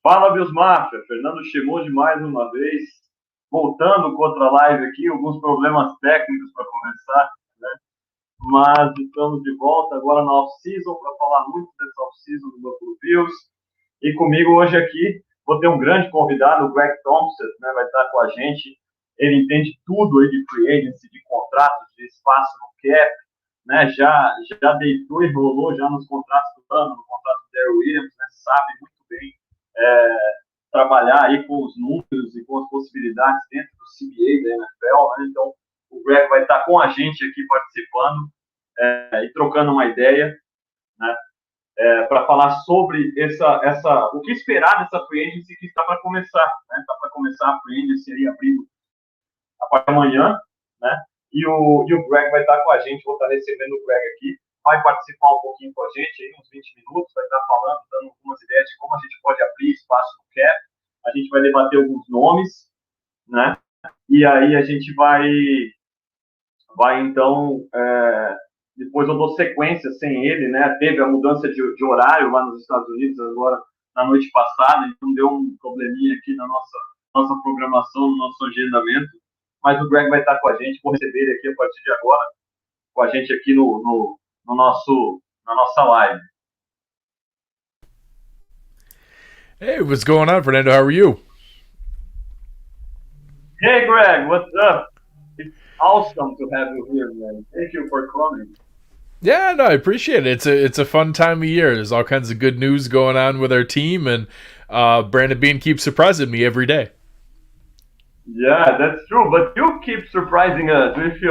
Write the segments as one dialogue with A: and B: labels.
A: Fala, meus mafia, Fernando Schmude mais uma vez, voltando com outra live aqui, alguns problemas técnicos para começar, né? Mas estamos de volta agora na off-season para falar muito dessa off-season do Buffalo Bills. E comigo hoje aqui vou ter um grande convidado, o Greg Tompsett, né? Vai estar com a gente. Ele entende tudo aí de free agency, de contratos, de espaço no cap, né? Já deitou e rolou já nos contratos do ano, no contrato do Darryl Williams, né? Sabe muito bem trabalhar aí com os números e com as possibilidades dentro do CBA da NFL, né? Então, o Greg vai estar com a gente aqui participando e trocando uma ideia, né? Para falar sobre o que esperar dessa free agency que está para começar, né? Está para começar a free agency aí abrindo a partir de amanhã, né? E o Greg vai estar com a gente, vou estar recebendo o Greg aqui, vai participar um pouquinho com a gente, aí, uns 20 minutos, vai estar falando, dando algumas ideias de como a gente pode abrir espaço no cap, a gente vai debater alguns nomes, né? E aí a gente vai então, depois eu dou sequência sem ele, né? Teve a mudança de horário lá nos Estados Unidos agora, na noite passada, então deu um probleminha aqui na nossa programação, no nosso agendamento, mas o Greg vai estar com a gente, vou receber ele aqui a partir de agora, com a gente aqui na nossa live.
B: Hey, what's going on, Fernando? How are you?
A: Hey, Greg, what's up? It's awesome to have you here, man. Thank you for coming.
B: Yeah, no, I appreciate it. It's a fun time of year. There's all kinds of good news going on with our team, and Brandon Bean keeps surprising me every day.
A: Yeah, that's true. But you keep surprising us with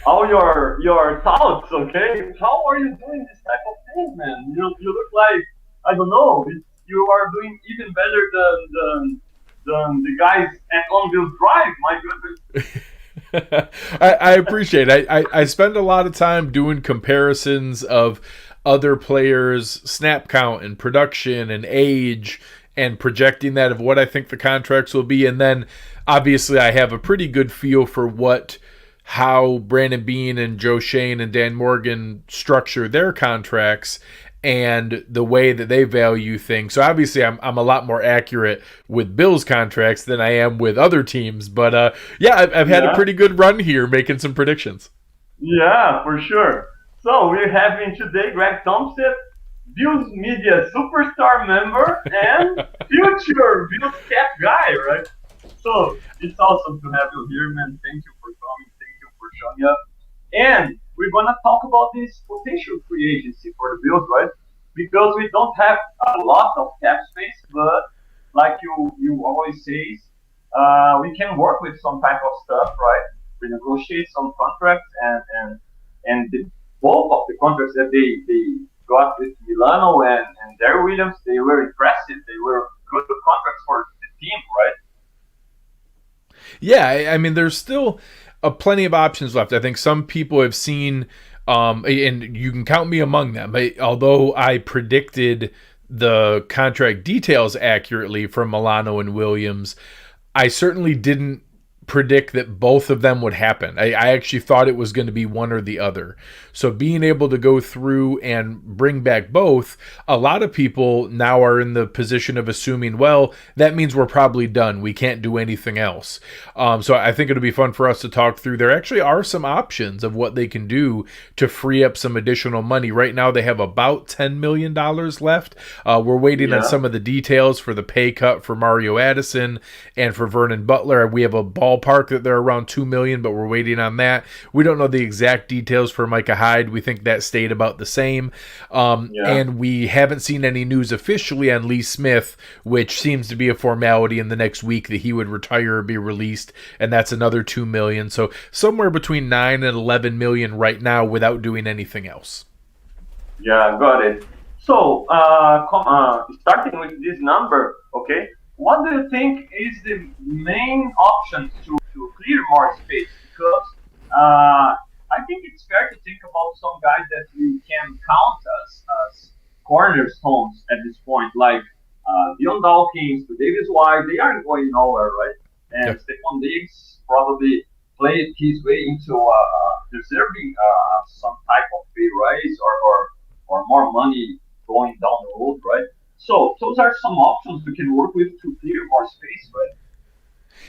A: all your thoughts. Okay, how are you doing this type of thing, man? You look like, I don't know. You are doing even better than the guys at On-Wheel Drive. My goodness.
B: I appreciate it. I spend a lot of time doing comparisons of other players' snap count and production and age and projecting that of what I think the contracts will be. And then obviously I have a pretty good feel for how Brandon Bean and Joe Shane and Dan Morgan structure their contracts and the way that they value things. So obviously I'm a lot more accurate with Bills contracts than I am with other teams. But I've had a pretty good run here making some predictions.
A: Yeah, for sure. So we're having today Greg Tompsett, Bills Media superstar member and future Bills cap guy, right? So it's awesome to have you here, man. Thank you for coming. Thank you for showing up. And we're going to talk about this potential free agency for the Bills, right? Because we don't have a lot of cap space, but like you always say, we can work with some type of stuff, right? Renegotiate some contracts and both of the contracts that they got with Milano and Darryl Williams, they were impressive. They were good contracts for the team, right?
B: Yeah, I mean, there's still plenty of options left. I think some people have seen, and you can count me among them, although I predicted the contract details accurately from Milano and Williams, I certainly didn't predict that both of them would happen. I actually thought it was going to be one or the other. So being able to go through and bring back both, a lot of people now are in the position of assuming, well, that means we're probably done. We can't do anything else. So I think it'll be fun for us to talk through. There actually are some options of what they can do to free up some additional money. Right now they have about $10 million left. We're waiting on some of the details for the pay cut for Mario Addison and for Vernon Butler. We have a ballpark that they're around $2 million, but we're waiting on that. We don't know the exact details for Micah Hyde. We think that stayed about the same. And we haven't seen any news officially on Lee Smith, which seems to be a formality in the next week that he would retire or be released, and that's another $2 million. So somewhere between $9 and $11 million right now without doing anything else.
A: Yeah, got it. So starting with this number, okay, what do you think is the main option to clear more space? Because I think it's fair to think about some guys that we can count as cornerstones at this point, like Dion Dawkins, Davis White. They aren't going nowhere, right? And Stephon Diggs probably played his way into deserving some type of pay raise or more money going down the road, right? So those are some options we can work with to clear more space, right?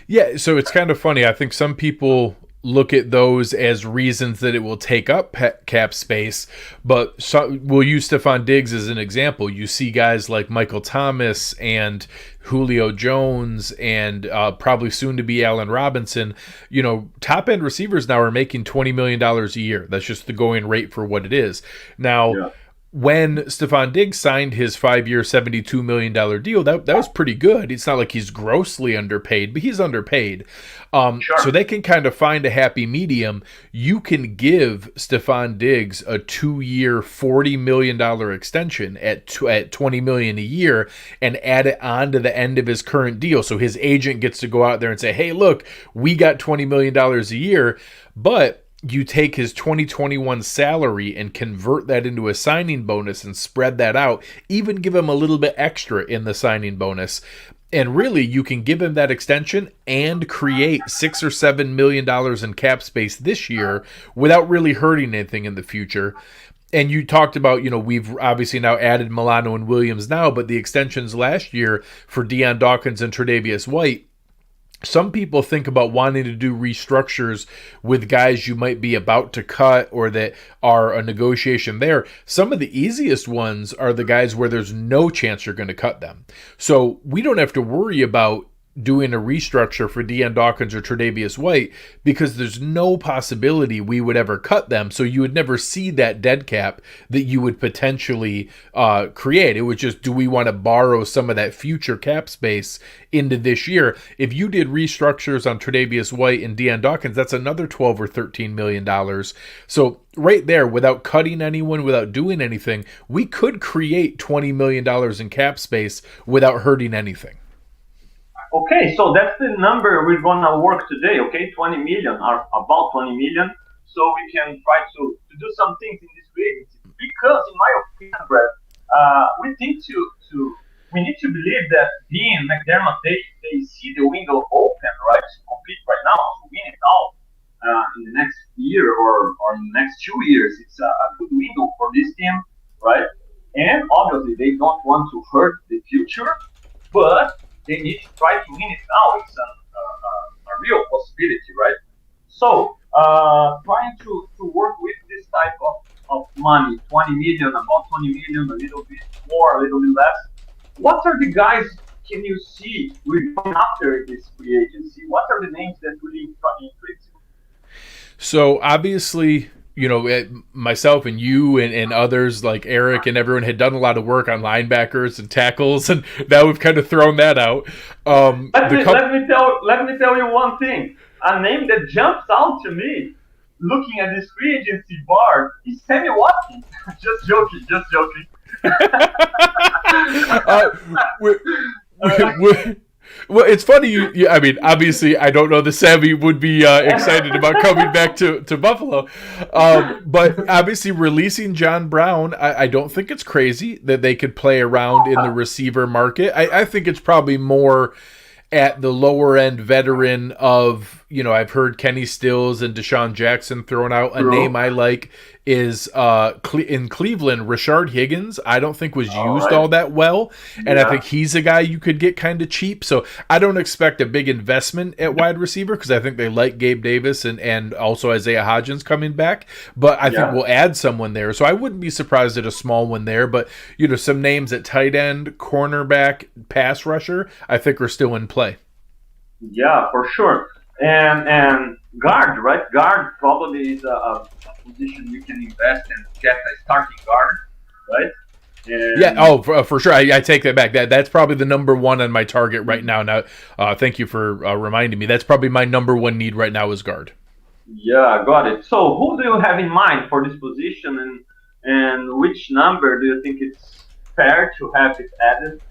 B: Yeah, so it's kind of funny. I think some people look at those as reasons that it will take up cap space, but we'll use Stephon Diggs as an example. You see guys like Michael Thomas and Julio Jones and probably soon to be Allen Robinson. You know, top end receivers now are making $20 million a year. That's just the going rate for what it is. Now, when Stephon Diggs signed his 5-year, $72 million deal, that was pretty good. It's not like he's grossly underpaid, but he's underpaid. So they can kind of find a happy medium. You can give Stephon Diggs a 2-year, $40 million extension at $20 million a year and add it on to the end of his current deal. So his agent gets to go out there and say, hey, look, we got $20 million a year, but you take his 2021 salary and convert that into a signing bonus and spread that out, even give him a little bit extra in the signing bonus. And really, you can give him that extension and create $6 or $7 million in cap space this year without really hurting anything in the future. And you talked about, you know, we've obviously now added Milano and Williams now, but the extensions last year for Deion Dawkins and Tre'Davious White, some people think about wanting to do restructures with guys you might be about to cut or that are a negotiation there. Some of the easiest ones are the guys where there's no chance you're going to cut them. So we don't have to worry about doing a restructure for Deion Dawkins or Tre'Davious White because there's no possibility we would ever cut them. So you would never see that dead cap that you would potentially create. It was just, do we want to borrow some of that future cap space into this year? If you did restructures on Tre'Davious White and Deion Dawkins, that's another $12 or $13 million. So right there, without cutting anyone, without doing anything, we could create $20 million in cap space without hurting anything.
A: Okay, so that's the number we're gonna work today, okay? 20 million, or about 20 million. So we can try to do some things in this way. Because in my opinion, Brad, we need to believe that Dean, McDermott, they see the window open, right, to compete right now, to win it all in the next year or in the next 2 years. It's a good window for this team, right? And obviously they don't want to hurt the future, but they need to try to win it now. It's a real possibility, right? So, trying to work with this type of money, 20 million, about 20 million, a little bit more, a little bit less. What are the guys can you see we're going after this free agency? What are the names that really intrigue you?
B: So, obviously, you know, myself and you and others like Eric and everyone had done a lot of work on linebackers and tackles, and now we've kind of thrown that out.
A: Let me tell you one thing. A name that jumps out to me, looking at this free agency bar, is Sammy Watkins. Just joking.
B: Well, it's funny. I mean, obviously, I don't know that Sammy would be excited about coming back to Buffalo. But obviously, releasing John Brown, I don't think it's crazy that they could play around in the receiver market. I think it's probably more at the lower end veteran of, you know, I've heard Kenny Stills and Deshaun Jackson thrown out. A name I like is in Cleveland, Rashard Higgins. I don't think was used all that well, and I think he's a guy you could get kind of cheap. So I don't expect a big investment at wide receiver because I think they like Gabe Davis and also Isaiah Hodgins coming back. But I think we'll add someone there. So I wouldn't be surprised at a small one there. But, you know, some names at tight end, cornerback, pass rusher, I think are still in play.
A: Yeah, for sure. And guard, right? Guard probably is a position you can invest and get a starting guard, right? And
B: for sure. I take that back. That's probably the number one on my target right now. Now, thank you for reminding me. That's probably my number one need right now is guard.
A: Yeah, got it. So who do you have in mind for this position, and which number do you think it's fair to have it added?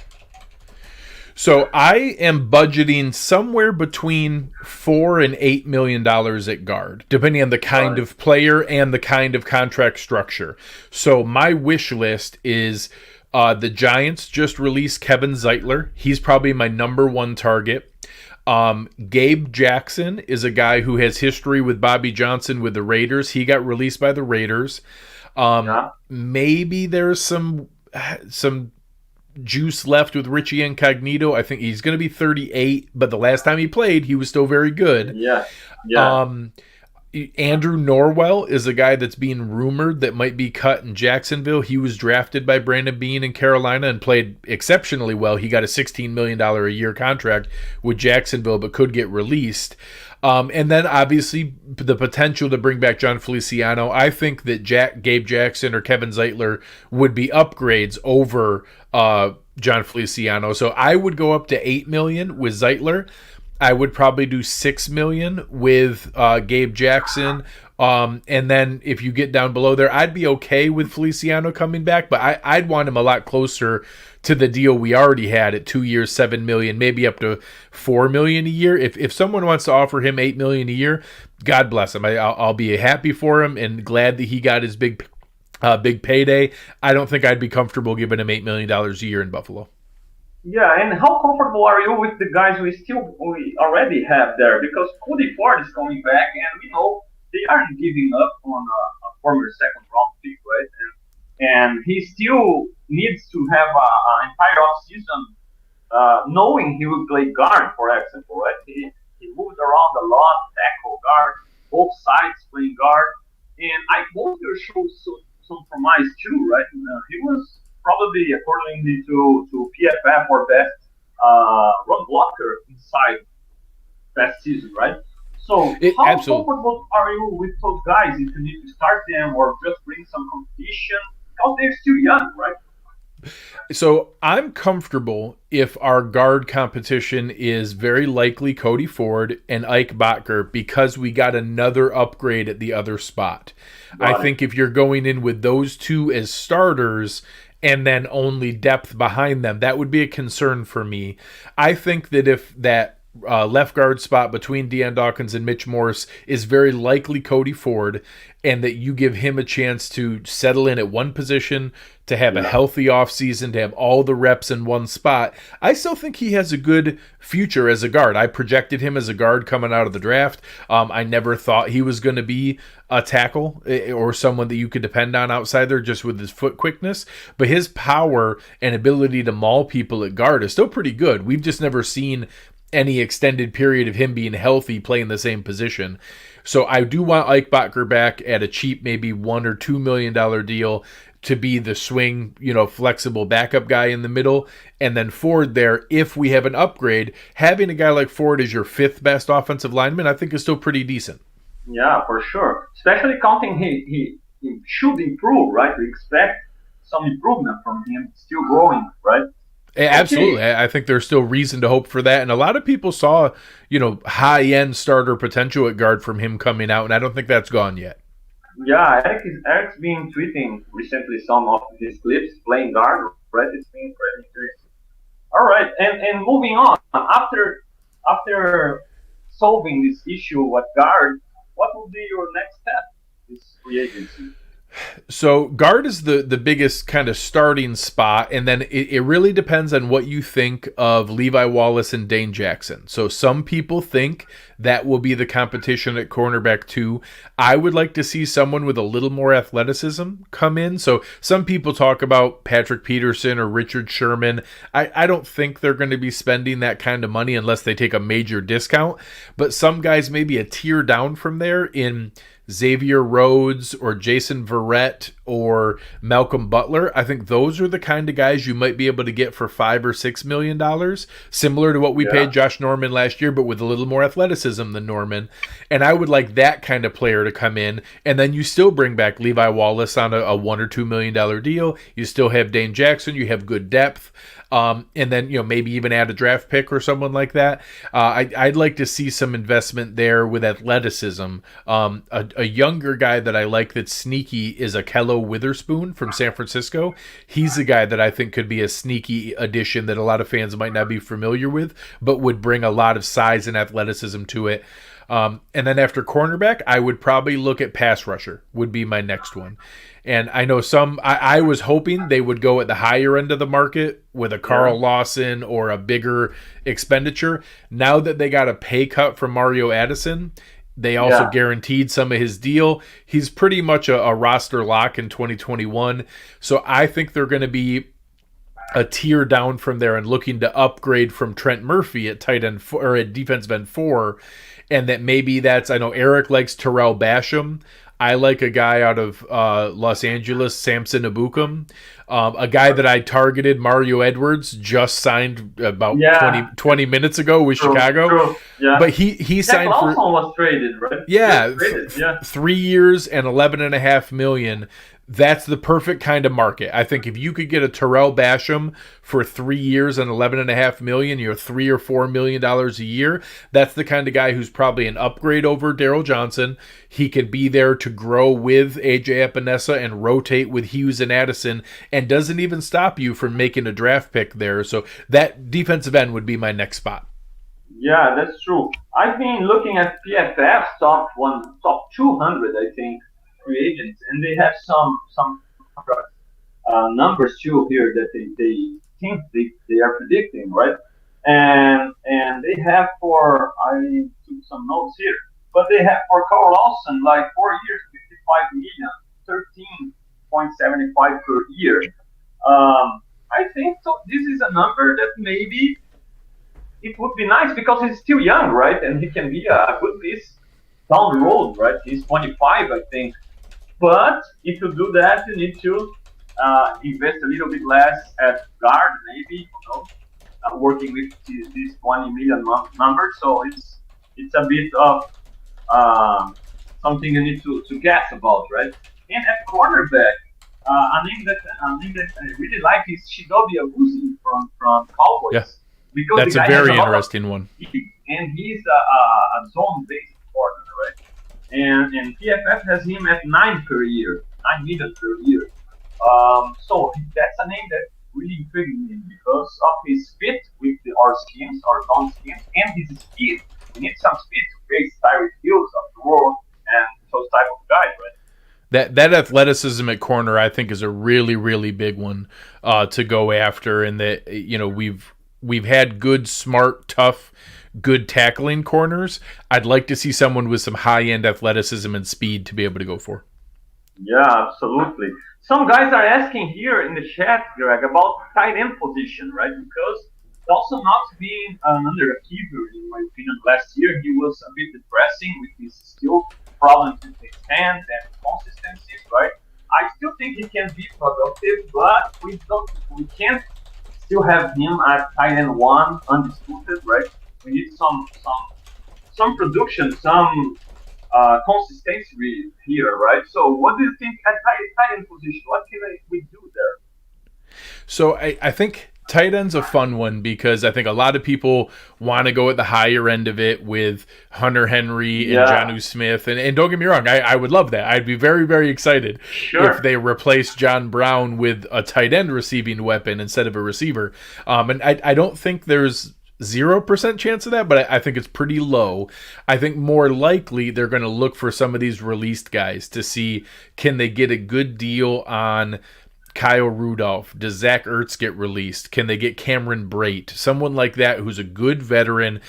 B: So I am budgeting somewhere between $4 and $8 million at guard, depending on the kind of player and the kind of contract structure. So my wish list is the Giants just released Kevin Zeitler. He's probably my number one target. Gabe Jackson is a guy who has history with Bobby Johnson with the Raiders. He got released by the Raiders. Maybe there's some juice left with Richie Incognito. I think he's going to be 38, but the last time he played, he was still very good.
A: Yeah.
B: Andrew Norwell is a guy that's being rumored that might be cut in Jacksonville. He was drafted by Brandon Beane in Carolina and played exceptionally well. He got a $16 million a year contract with Jacksonville, but could get released. And then obviously the potential to bring back John Feliciano. I think that Gabe Jackson or Kevin Zeitler would be upgrades over John Feliciano. So I would go up to $8 million with Zeitler. I would probably do $6 million with Gabe Jackson. And then if you get down below there, I'd be okay with Feliciano coming back, but I'd want him a lot closer to the deal we already had at 2 years, $7 million, maybe up to $4 million a year. If someone wants to offer him $8 million a year, God bless him. I'll be happy for him and glad that he got his big payday. I don't think I'd be comfortable giving him $8 million a year in Buffalo.
A: Yeah, and how comfortable are you with the guys we already have there? Because Cody Ford is coming back, and we know they aren't giving up on a former second round pick, right? And he still needs to have an entire offseason knowing he will play guard, for example, right? He moved around a lot, tackle guard, both sides playing guard, and I hope he shows some promise too, right? He was probably, according to PFF, or best run blocker inside last season, right? So how comfortable are you with those guys if you need to start them or just bring some competition? Because they're still young, right?
B: So I'm comfortable if our guard competition is very likely Cody Ford and Ike Botker because we got another upgrade at the other spot. I think if you're going in with those two as starters and then only depth behind them, that would be a concern for me. I think that if that left guard spot between Deion Dawkins and Mitch Morse is very likely Cody Ford, and that you give him a chance to settle in at one position, to have a healthy offseason, to have all the reps in one spot, I still think he has a good future as a guard. I projected him as a guard coming out of the draft. I never thought he was going to be a tackle or someone that you could depend on outside there just with his foot quickness, but his power and ability to maul people at guard is still pretty good. We've just never seen any extended period of him being healthy playing the same position. So I do want Ike Botker back at a cheap, maybe $1 or $2 million deal to be the swing, flexible backup guy in the middle. And then Ford there, if we have an upgrade, having a guy like Ford as your fifth best offensive lineman, I think is still pretty decent.
A: Yeah, for sure. Especially counting he should improve, right? We expect some improvement from him, still growing, right?
B: Absolutely. I think there's still reason to hope for that. And a lot of people saw, high-end starter potential at guard from him coming out, and I don't think that's gone yet.
A: Yeah, Eric's been tweeting recently some of his clips playing guard, right? It's been pretty interesting. All right, and moving on. After solving this issue at guard, what will be your next step this free agency?
B: So guard is the biggest kind of starting spot, and then it really depends on what you think of Levi Wallace and Dane Jackson. So some people think that will be the competition at cornerback too. I would like to see someone with a little more athleticism come in. So some people talk about Patrick Peterson or Richard Sherman. I don't think they're going to be spending that kind of money unless they take a major discount. But some guys maybe a tier down from there in Xavier Rhodes or Jason Verrett or Malcolm Butler. I think those are the kind of guys you might be able to get for $5 or $6 million, similar to what we paid Josh Norman last year, but with a little more athleticism than Norman. And I would like that kind of player to come in, and then you still bring back Levi Wallace on a $1 or $2 million deal. You still have Dane Jackson. You have good depth. And then, maybe even add a draft pick or someone like that. I'd like to see some investment there with athleticism. A younger guy that I like that's sneaky is Akello Witherspoon from San Francisco. He's a guy that I think could be a sneaky addition that a lot of fans might not be familiar with, but would bring a lot of size and athleticism to it. And then after cornerback, I would probably look at pass rusher, would be my next one. And I know I was hoping they would go at the higher end of the market with a Carl Lawson or a bigger expenditure. Now that they got a pay cut from Mario Addison, they also guaranteed some of his deal. He's pretty much a roster lock in 2021. So I think they're going to be a tier down from there and looking to upgrade from Trent Murphy at tight end or at defensive end 4, and that maybe that's, I know Eric likes Terrell Basham. I like a guy out of Los Angeles, Samson Abukum. A guy that I targeted, Mario Edwards, just signed about 20 minutes ago with Chicago.
A: True. Yeah.
B: But he signed for...
A: was traded, right?
B: Yeah,
A: traded.
B: 3 years and $11.5 million. That's the perfect kind of market. I think if you could get a Terrell Basham for 3 years and $11.5 million, you're $3 or $4 million a year. That's the kind of guy who's probably an upgrade over Daryl Johnson. He can be there to grow with AJ Epinesa and rotate with Hughes and Addison, and doesn't even stop you from making a draft pick there. So that defensive end would be my next spot.
A: Yeah, that's true. I've been looking at PFF's top 200, I think, free agents, and they have some numbers too here that they think they are predicting, right? And they have for, I took some notes here, but they have for Carl Lawson like 4 years, 55 million, 13.75 per year. I think so. This is a number that maybe it would be nice because he's still young, right? And he can be a good piece down the road, right? He's 25, I think. But if you do that, you need to invest a little bit less at guard, maybe, working with these 20 million numbers. So it's a bit of something you need to guess about, right? And at cornerback, a name that I really like is Shidobi Awuzie from Cowboys.
B: Yeah,
A: because
B: that's a very interesting one.
A: And he's a zone-based corner, right? And PFF has him at 9 million per year. So that's a name that really intrigued me because of his fit with our zone schemes, and his speed. We need some speed to face Tyreek Hills of the world and those type of guys, right?
B: That athleticism at corner, I think, is a really, really big one to go after, and that we've had good, smart, tough, good tackling corners. I'd like to see someone with some high-end athleticism and speed to be able to go for.
A: Yeah, absolutely. Some guys are asking here in the chat, Greg, about tight end position, right? Because also not being an underachiever, in my opinion, last year, he was a bit depressing with his skill problems with his hands and consistencies, right? I still think he can be productive, but we can't still have him at tight end 1 undisputed, right? We need some production, some consistency here, right? So what do you think at tight end position? What can we do there?
B: So I think tight end's a fun one because I think a lot of people want to go at the higher end of it with Hunter Henry and Jonnu Smith. And don't get me wrong, I would love that. I'd be very, very excited if they replace John Brown with a tight end receiving weapon instead of a receiver. And I don't think there's 0% chance of that, but I think it's pretty low. I think more likely they're going to look for some of these released guys to see, can they get a good deal on Kyle Rudolph? Does Zach Ertz get released? Can they get Cameron Brate? Someone like that who's a good veteran.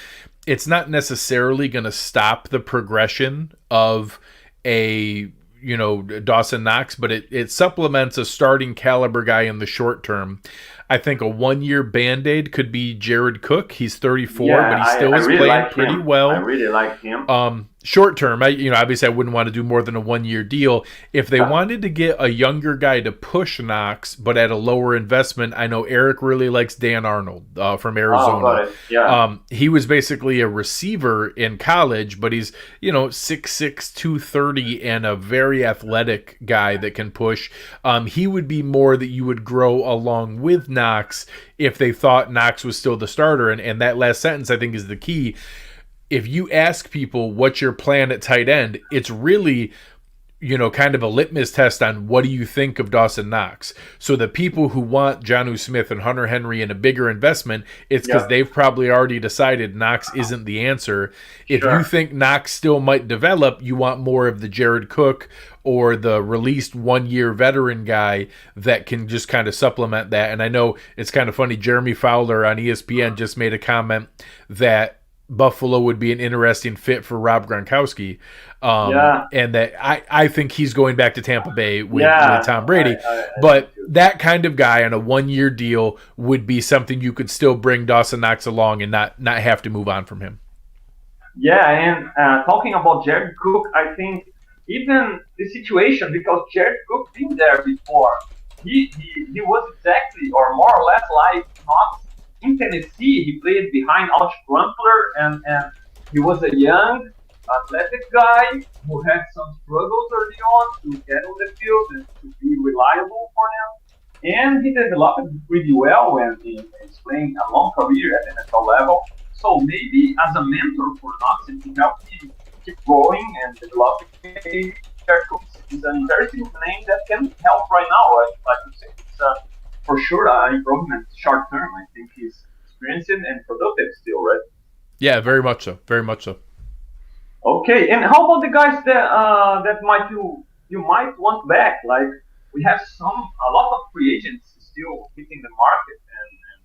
B: It's not necessarily going to stop the progression of a Dawson Knox, but it supplements a starting caliber guy in the short term. I think a 1-year Band-Aid could be Jared Cook. He's 34, but he still is playing pretty well.
A: I really like him.
B: Short term, obviously I wouldn't want to do more than a 1-year deal. If they wanted to get a younger guy to push Knox, but at a lower investment, I know Eric really likes Dan Arnold from Arizona.
A: Got it. Yeah.
B: He was basically a receiver in college, but he's 6'6", 230, and a very athletic guy that can push. He would be more that you would grow along with Knox if they thought Knox was still the starter. And that last sentence, I think, is the key. If you ask people what's your plan at tight end, it's really, kind of a litmus test on what do you think of Dawson Knox. So the people who want Jonnu Smith and Hunter Henry in a bigger investment, it's because they've probably already decided Knox isn't the answer. If you think Knox still might develop, you want more of the Jared Cook or the released 1-year veteran guy that can just kind of supplement that. And I know it's kind of funny, Jeremy Fowler on ESPN just made a comment that Buffalo would be an interesting fit for Rob Gronkowski. And that I think he's going back to Tampa Bay with Tom Brady. But that kind of guy on a 1-year deal would be something you could still bring Dawson Knox along and not have to move on from him.
A: Yeah, and talking about Jared Cook, I think even the situation, because Jared Cook been there before, he was exactly or more or less like Knox in Tennessee. He played behind Arch Crumpler, and he was a young, athletic guy who had some struggles early on to get on the field and to be reliable for them. And he developed pretty well when he's playing a long career at the NFL level. So maybe as a mentor for Knox, and to help him keep growing and developing, is an interesting name that can help right now. Right? Like you said, it's for sure an improvement short term. I think he's experienced and productive still, right?
B: Yeah, very much so. Very much so.
A: Okay, and how about the guys that you might want back? Like we have a lot of free agents still hitting the market, and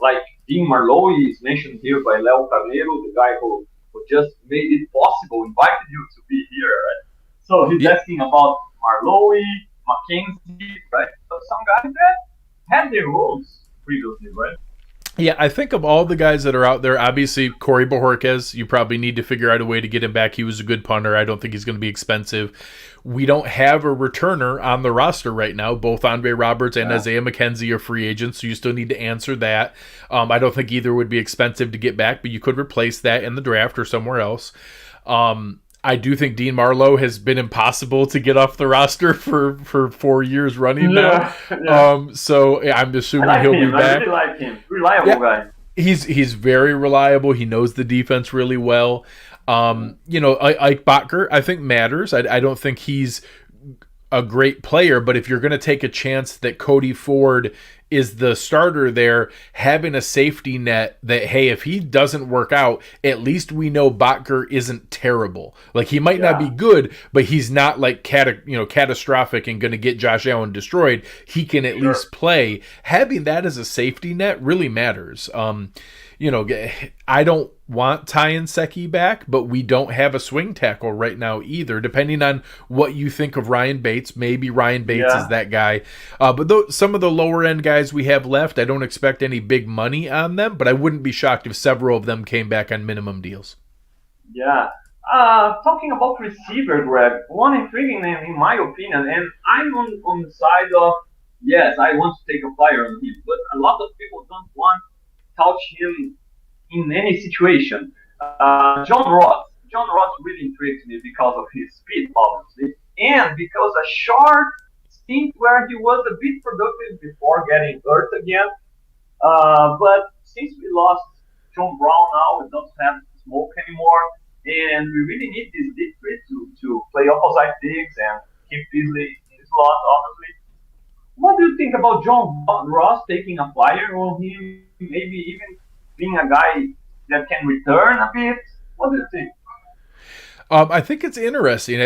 A: like Dean Marlowe is mentioned here by Leo Carneiro, the guy who just made it possible, invited you to be here, right? So he's asking about Marlowe, McKenzie, right? So some guys that had their roles previously, right?
B: Yeah, I think of all the guys that are out there, obviously Corey Bojorquez, you probably need to figure out a way to get him back. He was a good punter. I don't think he's going to be expensive. We don't have a returner on the roster right now. Both Andre Roberts and Isaiah McKenzie are free agents, so you still need to answer that. I don't think either would be expensive to get back, but you could replace that in the draft or somewhere else. I do think Dean Marlowe has been impossible to get off the roster for 4 years running now. So I'm assuming he'll be back.
A: I really like him. Reliable guy.
B: He's very reliable. He knows the defense really well. Ike Botker, I think matters. I don't think he's a great player, but if you're going to take a chance that Cody Ford is the starter there, having a safety net that, hey, if he doesn't work out, at least we know Botker isn't terrible. Like, he might not be good, but he's not like catastrophic and going to get Josh Allen destroyed. He can at least play. Having that as a safety net really matters. I don't want Ty and Secchi back, but we don't have a swing tackle right now either. Depending on what you think of Ryan Bates, maybe Ryan Bates is that guy. But some of the lower end guys we have left, I don't expect any big money on them, but I wouldn't be shocked if several of them came back on minimum deals.
A: Yeah. Talking about receiver, Greg, one intriguing name in my opinion, and I'm on the side of, yes, I want to take a flyer on him, but a lot of people don't want to touch him in any situation. John Ross really intrigues me because of his speed, obviously, and because a short stint where he was a bit productive before getting hurt again. But since we lost John Brown now, we don't have Smoke anymore, and we really need this deep threat to play opposite digs and keep Beasley in the slot, obviously. What do you think about John Ross taking a flyer on him, maybe even being a guy that can return a bit? What do you think?
B: I think it's interesting.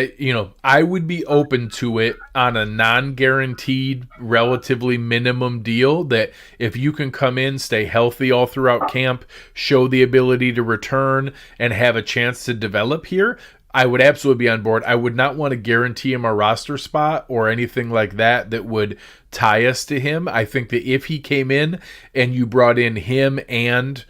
B: I would be open to it on a non-guaranteed, relatively minimum deal that if you can come in, stay healthy all throughout camp, show the ability to return, and have a chance to develop here, I would absolutely be on board. I would not want to guarantee him a roster spot or anything like that would tie us to him. I think that if he came in and you brought in him and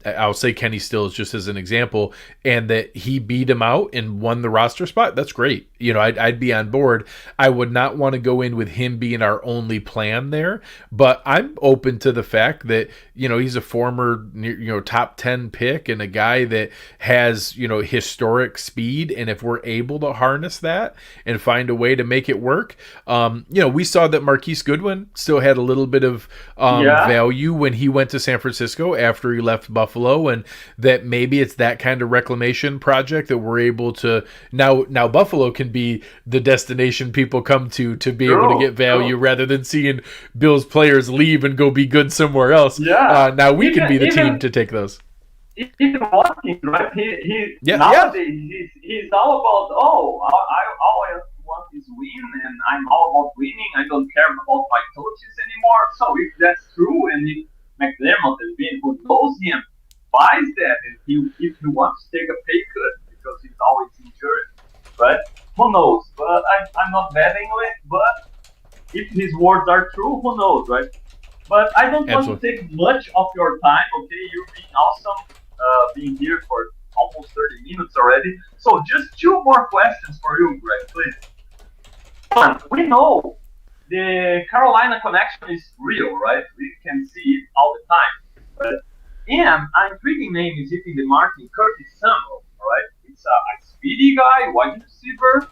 B: I'll say Kenny Stills just as an example, and that he beat him out and won the roster spot, that's great. I'd be on board. I would not want to go in with him being our only plan there, but I'm open to the fact that, he's a former, top 10 pick and a guy that has, historic speed. And if we're able to harness that and find a way to make it work, we saw that Marquise Goodwin still had a little bit of value when he went to San Francisco after he left Buffalo, and that maybe it's that kind of reclamation project that we're able to now Buffalo can be the destination people come to be able to get value rather than seeing Bills players leave and go be good somewhere else. Now we can be the team to take those.
A: Even Watkins, right? Nowadays he's all about, I want is win, and I'm all about winning. I don't care about my coaches anymore. So if that's true, and if McDermott has been, who knows him, buys that and if he wants to take a pay cut because he's always injured, right? Who knows? But I'm not betting on it. But if his words are true, who knows, right? But I don't want to take much of your time. Okay, you've been awesome being here for almost 30 minutes already. So just 2 more questions for you, Greg, please. One, we know the Carolina connection is real, right? We can see it all the time. Right? And an intriguing name is hitting the market, Curtis Samuel, right? It's a speedy guy, wide receiver,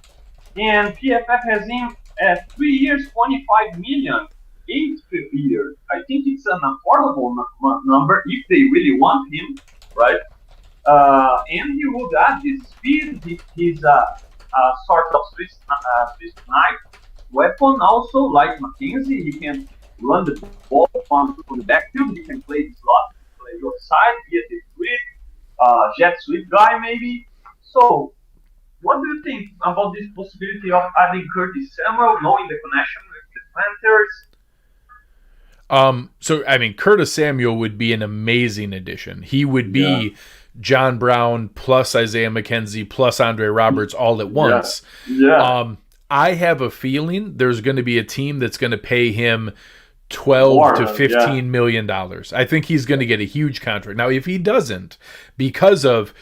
A: and PFF has him at 3 years, 25 million, 8 per year. I think it's an affordable number if they really want him, right? And he would add his speed. He's a sort of Swiss knife weapon also, like McKenzie. He can run the ball on the backfield. He can play the slot, play outside, be a deep sweep, jet sweep guy maybe. So, what do you think about this possibility of adding Curtis Samuel, knowing the connection with the Panthers?
B: So I mean, Curtis Samuel would be an amazing addition. He would be John Brown plus Isaiah McKenzie plus Andre Roberts all at once.
A: Yeah.
B: I have a feeling there's going to be a team that's going to pay him $12 to $15 million. I think he's going to get a huge contract. Now, if he doesn't, because of,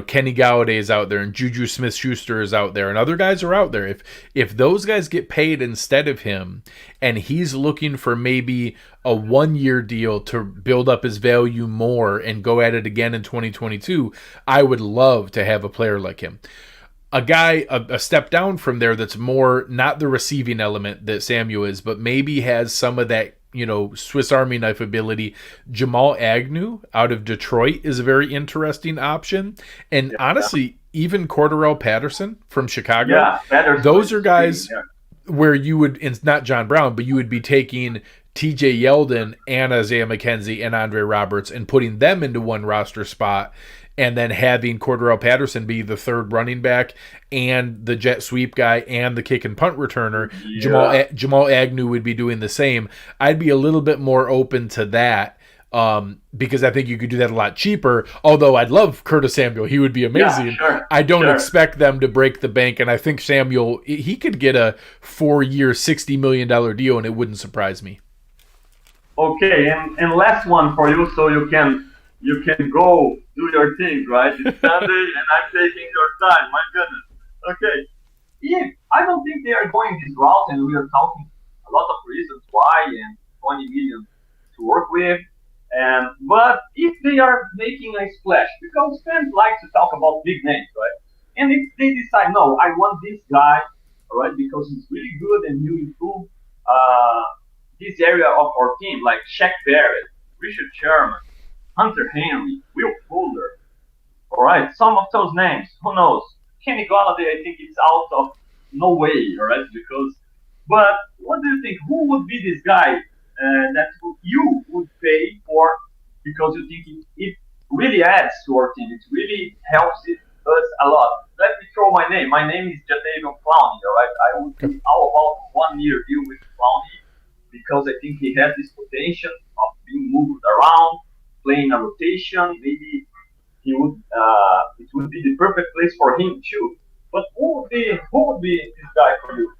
B: Kenny Galladay is out there and Juju Smith-Schuster is out there and other guys are out there, if those guys get paid instead of him and he's looking for maybe a 1-year deal to build up his value more and go at it again in 2022, I would love to have a player like him. A guy a step down from there that's more not the receiving element that Samuel is, but maybe has some of that, Swiss Army knife ability. Jamal Agnew out of Detroit is a very interesting option. And honestly, even Cordarrelle Patterson from Chicago, those are guys where you would, it's not John Brown, but you would be taking TJ Yeldon and Isaiah McKenzie and Andre Roberts and putting them into one roster spot, and then having Cordarrelle Patterson be the third running back and the jet sweep guy and the kick and punt returner. Jamal Agnew would be doing the same. I'd be a little bit more open to that because I think you could do that a lot cheaper, although I'd love Curtis Samuel. He would be amazing. I don't expect them to break the bank, and I think Samuel, he could get a 4-year, $60 million deal, and it wouldn't surprise me.
A: Okay, and last one for you, so you can go do your thing, right? It's Sunday and I'm taking your time. My goodness. Okay. If I don't think they are going this route, and we are talking a lot of reasons why and 20 million to work with. But if they are making a splash, because fans like to talk about big names, right? And if they decide, no, I want this guy, all right, because he's really good and he'll improve this area of our team, like Shaq Barrett, Richard Sherman, Hunter Henry, Will Fuller. All right, some of those names, who knows? Kenny Galladay, I think it's out of no way, all right? But what do you think? Who would be this guy that you would pay for because you think it really adds to our team? It really helps us a lot. Let me throw my name. My name is Jadavion Clowney, all right? I would be all about 1-year deal with Clowney because I think he has this potential of being moved around, playing a rotation. Maybe he would. It would be the perfect place for him too. But who would be this guy for you?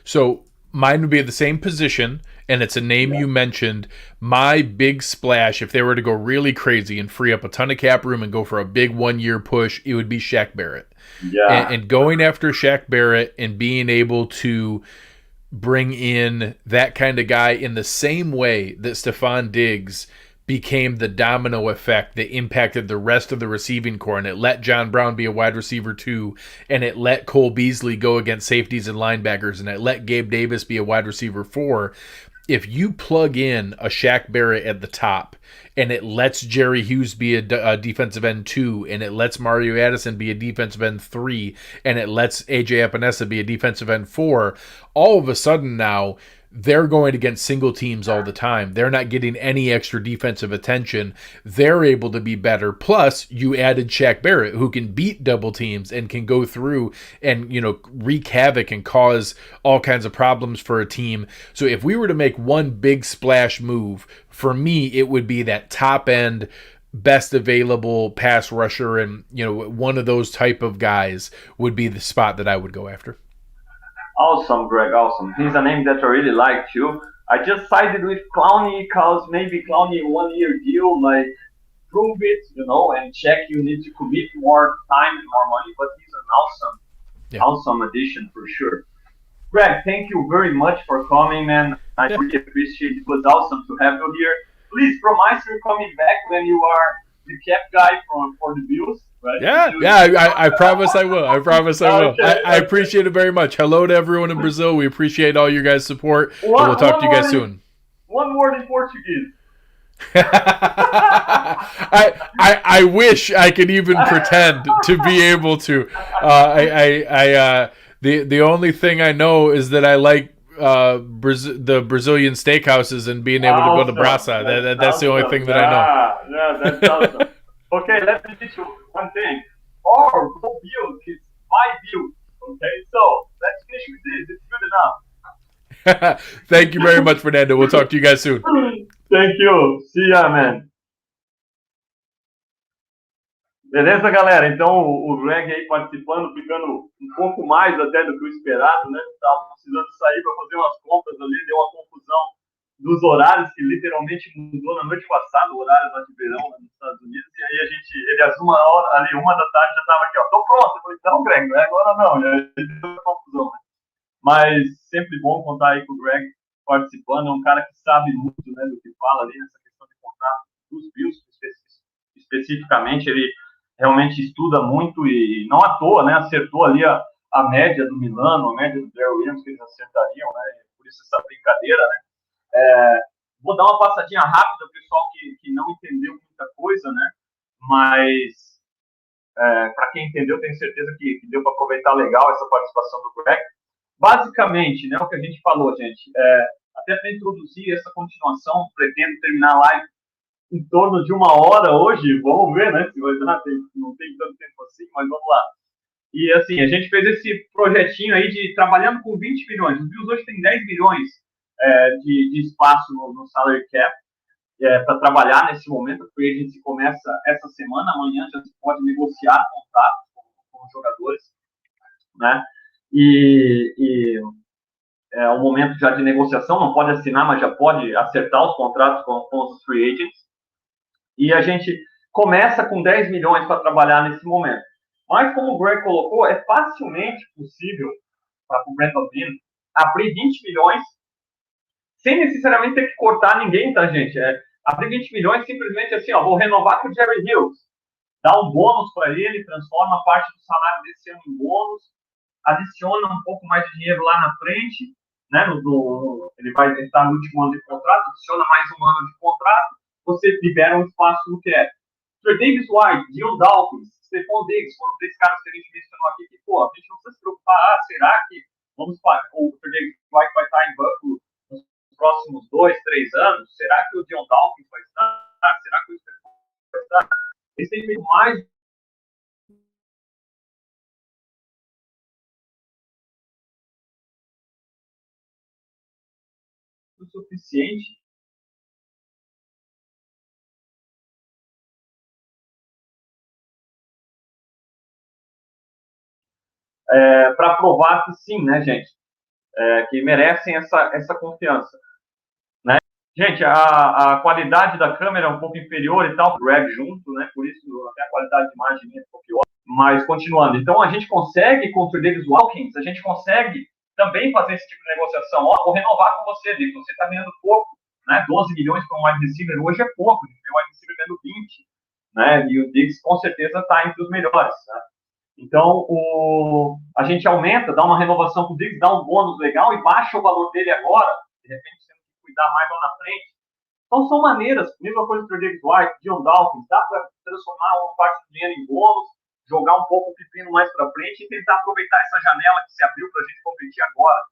B: So mine would be at the same position, and it's a name you mentioned. My big splash, if they were to go really crazy and free up a ton of cap room and go for a big 1-year push, it would be Shaq Barrett.
A: Yeah.
B: And going after Shaq Barrett and being able to bring in that kind of guy in the same way that Stephon Diggs became the domino effect that impacted the rest of the receiving core, and it let John Brown be a wide receiver 2, and it let Cole Beasley go against safeties and linebackers, and it let Gabe Davis be a wide receiver 4. If you plug in a Shaq Barrett at the top, and it lets Jerry Hughes be a defensive end 2, and it lets Mario Addison be a defensive end 3, and it lets AJ Epinesa be a defensive end 4, all of a sudden now they're going against single teams all the time. They're not getting any extra defensive attention. They're able to be better. Plus, you added Shaq Barrett, who can beat double teams and can go through and, wreak havoc and cause all kinds of problems for a team. So if we were to make one big splash move, for me, it would be that top end best available pass rusher, and one of those type of guys would be the spot that I would go after.
A: Awesome, Greg. Awesome. He's a name that I really like too. I just sided with Clowney because maybe Clowney 1 year deal, like prove it, and check. You need to commit more time and more money, but he's an awesome addition for sure. Greg, thank you very much for coming, man. I really appreciate it. It was awesome to have you here. Please promise you're coming back when you are the cap guy for the Bills. Right?
B: I promise I will. I promise I will. I appreciate it very much. Hello to everyone in Brazil. We appreciate all your guys' support. And we'll talk to you guys soon.
A: One word in Portuguese.
B: I wish I could even pretend to be able to. The only thing I know is that I like the Brazilian steakhouses and being able to go to Brasa. That's the only thing that I know.
A: Yeah, that's awesome. Okay, let me teach you one thing. Our goal build is my build. Okay, so let's finish with this. It's good enough.
B: Thank you very much, Fernando. We'll talk to you guys soon.
A: Thank you. See ya, man. Beleza, galera? Então, o Greg aí participando, ficando um pouco mais até do que o esperado, né? Tava precisando sair para fazer umas compras ali, deu uma confusão dos horários, que literalmente mudou na noite passada, o horário lá de verão nos Estados Unidos, e aí ele às 1 da tarde já estava aqui, ó, tô pronto. Eu falei, não, Greg, não é agora não, né? Deu uma confusão, né? Mas sempre bom contar aí com o Greg participando, é um cara que sabe muito, né, do que fala ali nessa questão de contrato dos Bills, especificamente, ele realmente estuda muito e não à toa, né, acertou ali a média do Milano, a média do Darryl Williams, que eles acertariam, né, por isso essa brincadeira, né. Vou dar uma passadinha rápida, pessoal que não entendeu muita coisa, né, mas para quem entendeu, tenho certeza que deu para aproveitar legal essa participação do Greg. Basicamente, né, o que a gente falou, gente, até para introduzir essa continuação, pretendo terminar a live em torno de 1 hora hoje, vamos ver, né, se vai dar, não tem tanto tempo assim, mas vamos lá. E assim, a gente fez esse projetinho aí de trabalhando com 20 milhões, os Bills hoje tem 10 milhões de espaço no salary cap para trabalhar nesse momento, porque a gente começa essa semana, amanhã já se pode negociar contratos com os jogadores, né, e é um momento já de negociação, não pode assinar, mas já pode acertar os contratos com os free agents. E a gente começa com 10 milhões para trabalhar nesse momento. Mas, como o Greg colocou, é facilmente possível para o Brandon Bean abrir 20 milhões sem necessariamente ter que cortar ninguém, tá, gente? Abrir 20 milhões simplesmente assim, ó, vou renovar com o Jerry Hills, dá um bônus para ele, transforma parte do salário desse ano em bônus, adiciona um pouco mais de dinheiro lá na frente, né? Ele vai estar no último ano de contrato, adiciona mais 1 ano de contrato, você libera um espaço no cap. Sir Davis White, Dion Dawkins, Stephon Diggs, foram 3 caras que a gente mencionou aqui que, pô, a gente não precisa se preocupar, será que o Sir Davis White vai estar em Buffalo nos próximos 2, 3 anos? Será que o Dion Dawkins vai estar? Será que o Stephon vai estar? Eles têm feito mais do suficiente para provar que sim, né, gente? Que merecem essa confiança. Né? Gente, a qualidade da câmera é um pouco inferior e tal, o Greg junto, né? Por isso até a qualidade de imagem é um pouco pior. Mas continuando, então a gente consegue com o Sir Davis Watkins, a gente consegue também fazer esse tipo de negociação. Ó, vou renovar com você, Dick, você está ganhando pouco, né? 12 milhões para um wide receiver hoje é pouco, o wide receiver ganhando 20, né? E o Diggs com certeza está entre os melhores, né? Então, a gente aumenta, dá uma renovação com o Diggs, dá um bônus legal e baixa o valor dele agora, de repente você tem que cuidar mais lá na frente. Então, são maneiras, mesma coisa para o David White, Dion Dawkins, dá para transformar uma parte do dinheiro em bônus, jogar um pouco o pepino mais para frente e tentar aproveitar essa janela que se abriu para a gente competir agora.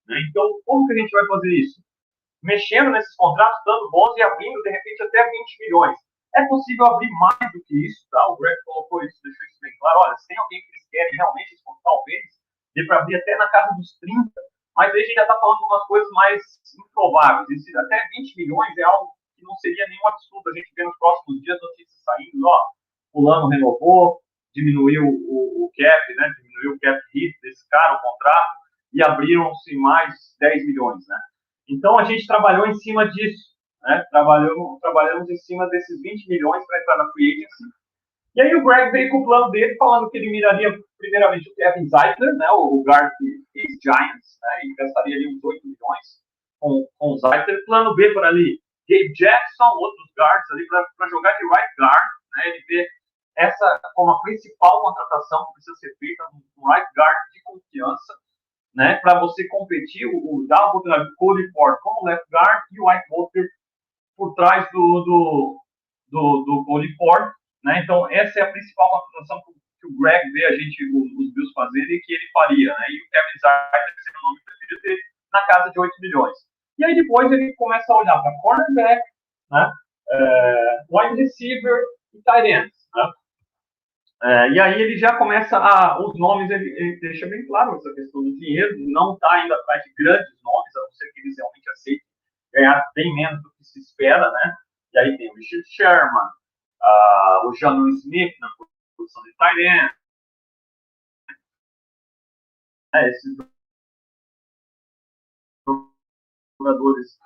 A: Né? Então, como que a gente vai fazer isso? Mexendo nesses contratos, dando bônus e abrindo, de repente, até 20 milhões. É possível abrir mais do que isso, tá? O Greg colocou isso, deixou isso bem claro. Olha, se tem alguém que eles querem realmente, talvez, dê para abrir até na casa dos 30, mas aí a gente já está falando de umas coisas mais improváveis. Até 20 milhões é algo que não seria nenhum absurdo a gente ver nos próximos dias notícias saindo, ó, fulano renovou, diminuiu o cap, né, diminuiu o cap hit desse cara, o contrato, e abriram-se mais 10 milhões, né. Então, a gente trabalhou em cima disso, né, trabalhamos em cima desses 20 milhões para entrar na free agency. E aí o Greg veio com o plano dele, falando que ele miraria primeiramente o Kevin Zeitler, né, o guard dos Giants, né, e gastaria ali uns 8 milhões com o Zeitler. Plano B por ali, Gabe Jackson, outros guards ali para jogar de right guard, né, ele vê essa como a principal contratação que precisa ser feita, um right guard de confiança, né, para você competir, dar a oportunidade do Cody Ford como left guard e o White Walker por trás do Cody Ford, né? Então, essa é a principal contratação que o Greg vê os Bills fazerem e que ele faria, né? E o Kevin Zeitler, sendo o nome preferido dele, na casa de 8 milhões. E aí depois ele começa a olhar para cornerback, né? Wide receiver e tight ends, né? E aí ele já começa os nomes, ele deixa bem claro essa questão do dinheiro, não está ainda atrás de grandes nomes, a não ser que eles realmente aceitem ganhar bem menos do que se espera, né? E aí tem o Richard Sherman, o Janu Smith na posição de tight end, esses jogadores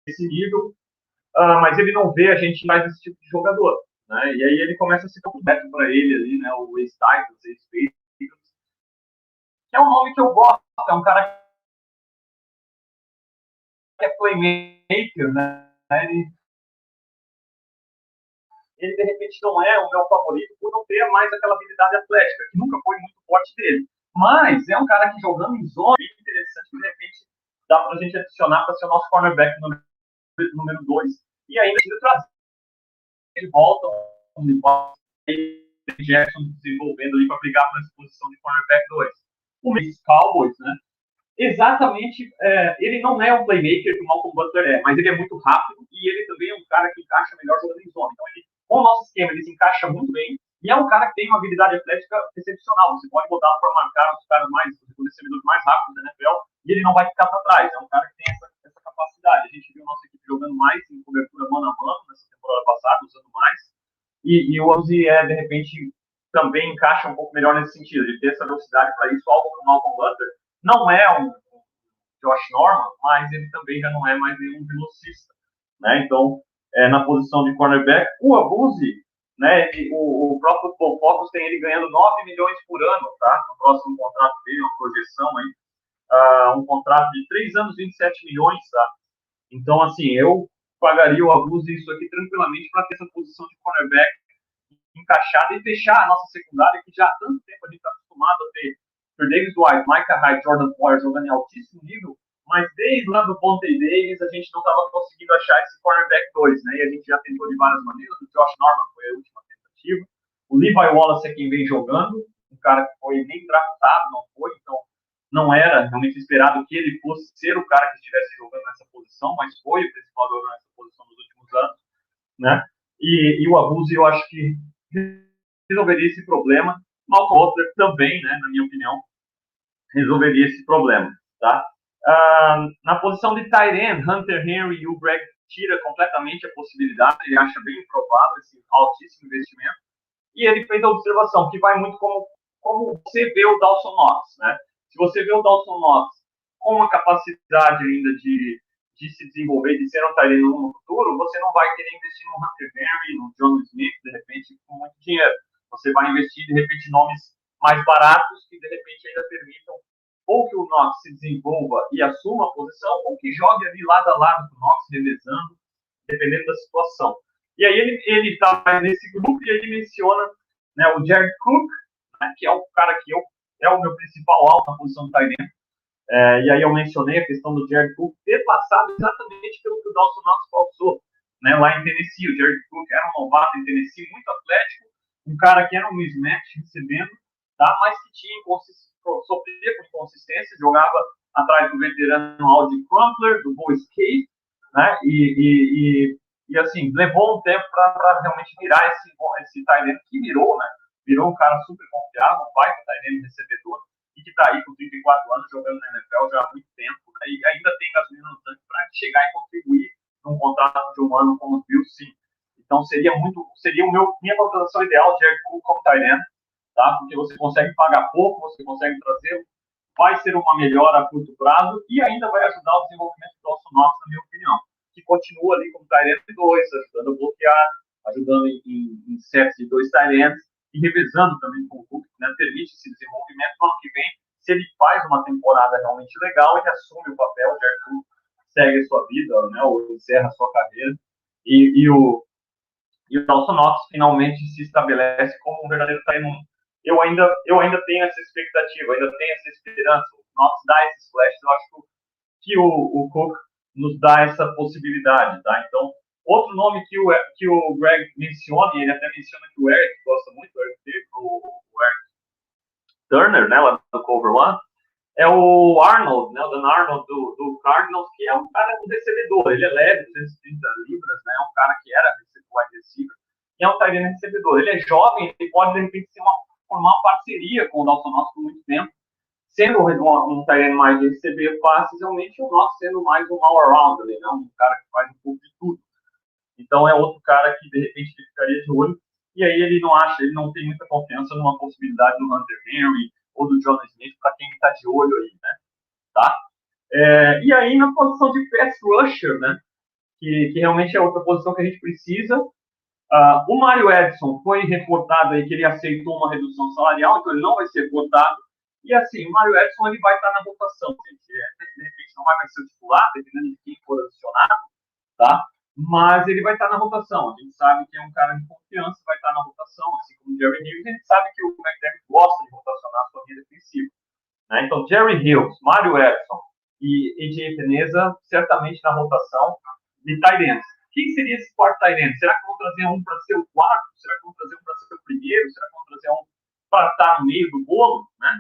A: desse nível, mas ele não vê a gente mais esse tipo de jogador, né? E aí ele começa a se comprometer para ele ali, né? O ex-Titans, ex-Patriots, que é um nome que eu gosto, é um cara que é playmaker, né? Ele de repente não é o meu favorito por não ter mais aquela habilidade atlética, que nunca foi muito forte dele. Mas é um cara que jogando em zona é interessante, que de repente dá para a gente adicionar para ser o nosso cornerback número 2. E ainda trazer de volta um Jackson desenvolvendo ali para brigar por essa posição de cornerback 2. O Memphis Cowboys, né? Exatamente, ele não é um playmaker que o Malcolm Butler é, mas ele é muito rápido e ele também é um cara que encaixa melhor jogando em zona. Então, com o nosso esquema, ele se encaixa muito bem e é um cara que tem uma habilidade atlética excepcional. Você pode botar para marcar os caras os recebedores mais rápidos da NFL e ele não vai ficar para trás. É um cara que tem essa capacidade. A gente viu a nossa equipe jogando mais em cobertura mano a mano nessa temporada passada, usando mais. E o Ozzy, de repente, também encaixa um pouco melhor nesse sentido, de ter essa velocidade para isso, algo que o Malcolm Butler não é um Josh Norman, mas ele também já não é mais nenhum velocista, né? Então, na posição de cornerback, o Abuzi, né? O próprio Paul Focus tem ele ganhando 9 milhões por ano, tá? No próximo contrato dele, uma projeção aí, um contrato de 3 anos, 27 milhões, tá? Então, assim, eu pagaria o Abuzi isso aqui tranquilamente para ter essa posição de cornerback encaixada e fechar a nossa secundária, que já há tanto tempo a gente está acostumado a ter Davis White, Micah Hyde, Jordan Poyer jogando em altíssimo nível, mas desde lá do Ponte Davis a gente não estava conseguindo achar esse cornerback 2, né? E a gente já tentou de várias maneiras. O Josh Norman foi a última tentativa. O Levi Wallace é quem vem jogando, um cara que foi nem draftado, não foi, então não era realmente esperado que ele fosse ser o cara que estivesse jogando nessa posição, mas foi o principal jogador nessa posição nos últimos anos, né? E o Abuso, eu acho que resolveria esse problema. Malcolm Butler também, né, na minha opinião, resolveria esse problema, tá? Na posição de tight end, Hunter Henry e o Greg tira completamente a possibilidade, ele acha bem improvável esse altíssimo investimento, e ele fez a observação, que vai muito como você vê o Dawson Knox, né? Se você vê o Dawson Knox com uma capacidade ainda de se desenvolver, de ser um tight end no futuro, você não vai querer investir no Hunter Henry, no John Smith, de repente, com muito dinheiro. Você vai investir, de repente, em nomes mais baratos que, de repente, ainda permitam ou que o Knox se desenvolva e assuma a posição, ou que jogue ali lado a lado com o Knox, revezando, dependendo da situação. E aí ele está nesse grupo e ele menciona, né, o Jared Cook, né, que é o cara que é o meu principal alvo na posição do tight end. E aí eu mencionei a questão do Jared Cook ter passado exatamente pelo que o Dawson Knox passou, né, lá em Tennessee. O Jared Cook era um novato em Tennessee, muito atlético, um cara que era um mismatch recebendo, tá, mas que tinha sofria com inconsistência, jogava atrás do veterano Aldi Crumpler, do Bo Skate, né, e assim, levou um tempo para realmente virar esse tight end que virou, né, virou um cara super confiável, um baita tight end recebedor, e que está aí com 34 anos jogando na NFL já há muito tempo, e ainda tem gasolina no tanque para chegar e contribuir num contrato de 1 ano como o Bill, sim. Então seria minha contratação ideal de Jared Cook como tight end, tá? Porque você consegue pagar pouco, você consegue trazer, vai ser uma melhora a curto prazo e ainda vai ajudar o desenvolvimento do Dawson Knox, na minha opinião, que continua ali como tight end 2, ajudando a bloquear, ajudando em sets de 2 tight ends e revezando também com o Cook, né? Permite esse desenvolvimento. No ano que vem, se ele faz uma temporada realmente legal, ele assume o papel, o Jared Cook segue a sua vida, né? Ou encerra a sua carreira e o Dawson Knox finalmente se estabelece como um verdadeiro tight end. Eu ainda tenho essa expectativa, ainda tenho essa esperança. O Knox dá esses flashes, eu acho que o Cook nos dá essa possibilidade, tá? Então, outro nome que o Greg menciona, e ele até menciona que o Eric gosta muito, o Eric Turner, né, lá do Cover One, é o Arnold, né, o Dan Arnold do Cardinals, que é um cara do recebedor. Ele é leve, 230 libras, né, é um cara que era wide receiver, e é um tight end recebedor. Ele é jovem, ele pode, de repente, formar uma parceria com o Dawson Knox por muito tempo, sendo um tight end mais de receber passes, realmente o Knox sendo mais um all-around, né, um cara que faz um pouco de tudo. Então é outro cara que, de repente, ele ficaria de olho, e aí ele não tem muita confiança numa possibilidade do Hunter Henry ou do John Smith, para quem está de olho aí, né? Tá? E aí, na posição de pass rusher, né? Que realmente é outra posição que a gente precisa. O Mario Edson foi reportado aí que ele aceitou uma redução salarial, então ele não vai ser reportado. E assim, o Mario Edson ele vai estar na rotação, gente. De repente não vai ser titular, dependendo de quem for adicionado, tá? Mas ele vai estar na rotação. A gente sabe que é um cara de confiança, vai estar na rotação, assim como o Jerry Hughes. A gente sabe que o McDermott gosta de rotacionar a sua linha defensiva, né? Então, Jerry Hughes, Mario Edson e AJ Peneza, certamente na rotação de tight ends. Quem seria esse quarto tight end? Será que vão trazer um para ser o quarto? Será que vão trazer um para ser o primeiro? Será que vão trazer um para estar no meio do bolo, né?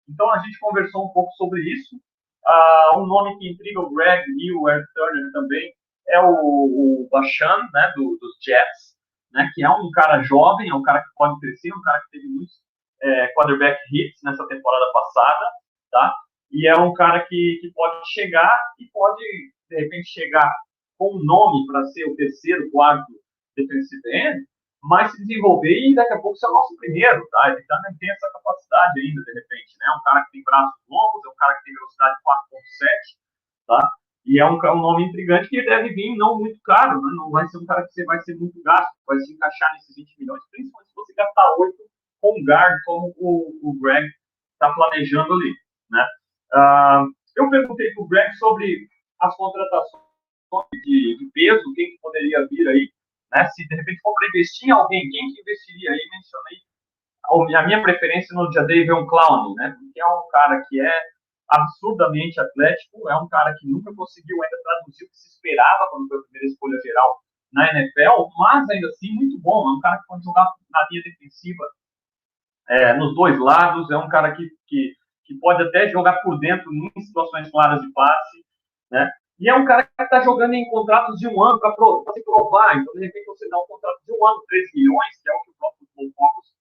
A: Então, a gente conversou um pouco sobre isso. Um nome que intriga o Greg e o Eric Turner também é o Bashan, né, dos Jets, né, que é um cara jovem, é um cara que pode crescer, um cara que teve muitos quarterback hits nessa temporada passada, tá? E é um cara que pode chegar e pode, de repente, chegar com um nome para ser o terceiro, quarto defensive end, mas se desenvolver e daqui a pouco ser o nosso primeiro, tá? Ele também tem essa capacidade ainda, de repente, né? Um cara que tem braços longos, é um cara que tem velocidade 4.7, tá? E é um nome intrigante que deve vir não muito caro, né? Não vai ser um cara que você vai ser muito gasto, vai se encaixar nesses 20 milhões, principalmente se você gastar 8 com um guard, como o Greg está planejando ali, né? Eu perguntei para o Greg sobre as contratações de peso, quem que poderia vir aí, né? Se de repente for para investir em alguém, quem que investiria aí? Mencionei a minha preferência no Jadavion Clowney, né? Porque é um cara que é absurdamente atlético, é um cara que nunca conseguiu ainda traduzir o que se esperava quando foi a primeira escolha geral na NFL, mas ainda assim muito bom, é um cara que pode jogar na linha defensiva nos dois lados, é um cara que pode até jogar por dentro em situações claras de passe, né? E é um cara que está jogando em contratos de 1 ano para se provar, então de repente você dá um contrato de 1 ano, 3 milhões, que é o que o próprio Focus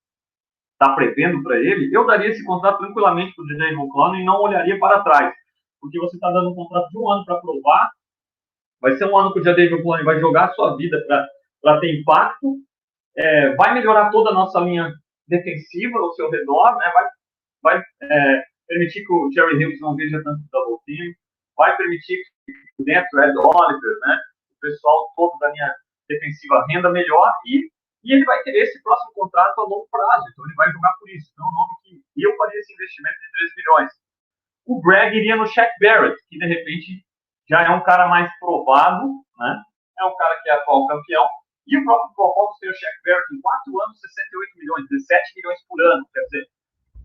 A: está prevendo para ele, eu daria esse contrato tranquilamente para o DJ Clowney e não olharia para trás, porque você está dando um contrato de 1 ano para provar, vai ser um ano que o Jadavion Clowney vai jogar a sua vida para ter impacto, vai melhorar toda a nossa linha defensiva ao seu redor, né? Vai permitir que o Jerry Hughes não veja tanto double team, vai permitir que dentro Ed Oliver, né? O pessoal todo da linha defensiva renda melhor e ele vai ter esse próximo contrato a longo prazo, então ele vai jogar por isso. Então, é um nome que eu faria esse investimento de 3 milhões. O Greg iria no Shaq Barrett, que de repente já é um cara mais provado, né? É um cara que é atual campeão. E o próprio Focus tem o Shaq Barrett em 4 anos, 68 milhões, 17 milhões por ano. Quer dizer,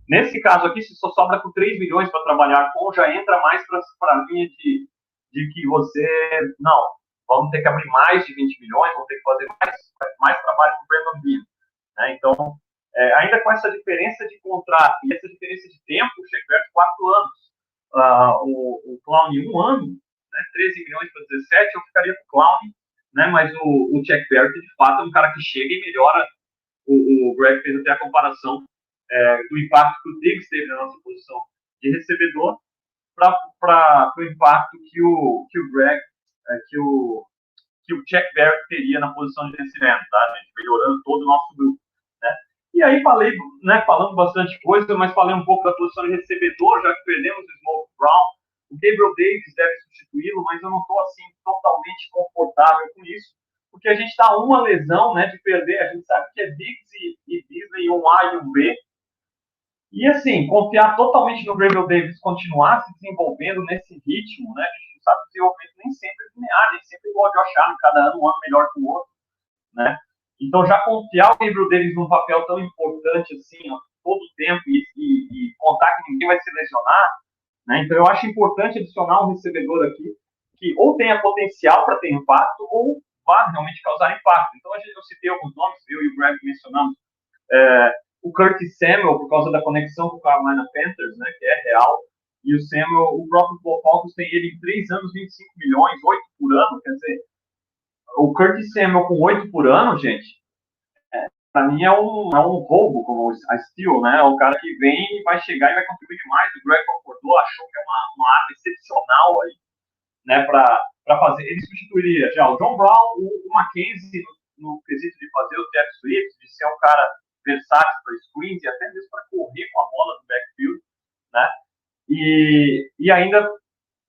A: nesse caso aqui, se só sobra com 3 milhões para trabalhar com, já entra mais para a linha de que você, não, vamos ter que abrir mais de 20 milhões, vamos ter que fazer mais trabalho com o Brandon Bean. Né? Então, ainda com essa diferença de contrato e essa diferença de tempo, o Shaq Barrett 4 anos, o Clowney 1 ano, né, 13 milhões para 17, eu ficaria com o Clowney, né, mas o Shaq Barrett, de fato, é um cara que chega e melhora. O Greg fez até a comparação do impacto que o Diggs teve na nossa posição de recebedor, para o impacto que o Greg, que o Jack Barrett teria na posição de recebimento, tá, gente? Melhorando todo o nosso grupo, né? E aí falei, né, falando bastante coisa, mas falei um pouco da posição de recebedor, já que perdemos o Smoke Brown. O Gabriel Davis deve substituí-lo, mas eu não estou assim totalmente confortável com isso, porque a gente está a uma lesão, né, de perder. A gente sabe que é Diggs e Beasley, um A e um B. E assim, confiar totalmente no Gabriel Davis continuar se desenvolvendo nesse ritmo, né? A gente sabe que o desenvolvimento nem sempre é linear, nem sempre é igual de achar, cada ano um ano melhor que o outro, né? Então já confiar o Gabriel Davis num papel tão importante assim, ó, todo o tempo e contar que ninguém vai se lesionar, né? Então eu acho importante adicionar um recebedor aqui que ou tenha potencial para ter impacto ou vá realmente causar impacto. Então eu citei alguns nomes, eu e o Greg mencionamos o Curtis Samuel, por causa da conexão com o Carolina Panthers, né, que é real, e o Samuel, o próprio Falcons tem ele em 3 anos, 25 milhões, 8 por ano, quer dizer, o Curtis Samuel com 8 por ano, gente, para mim é um roubo, como a Steel, né, é o cara que vem e vai chegar e vai contribuir demais. O Greg concordou, achou que é uma arma excepcional aí, né, para fazer. Ele substituiria já o John Brown, o Mackenzie no quesito de fazer o jet sweep, de ser um cara versátil para screens e até mesmo para correr com a bola do backfield, né? E ainda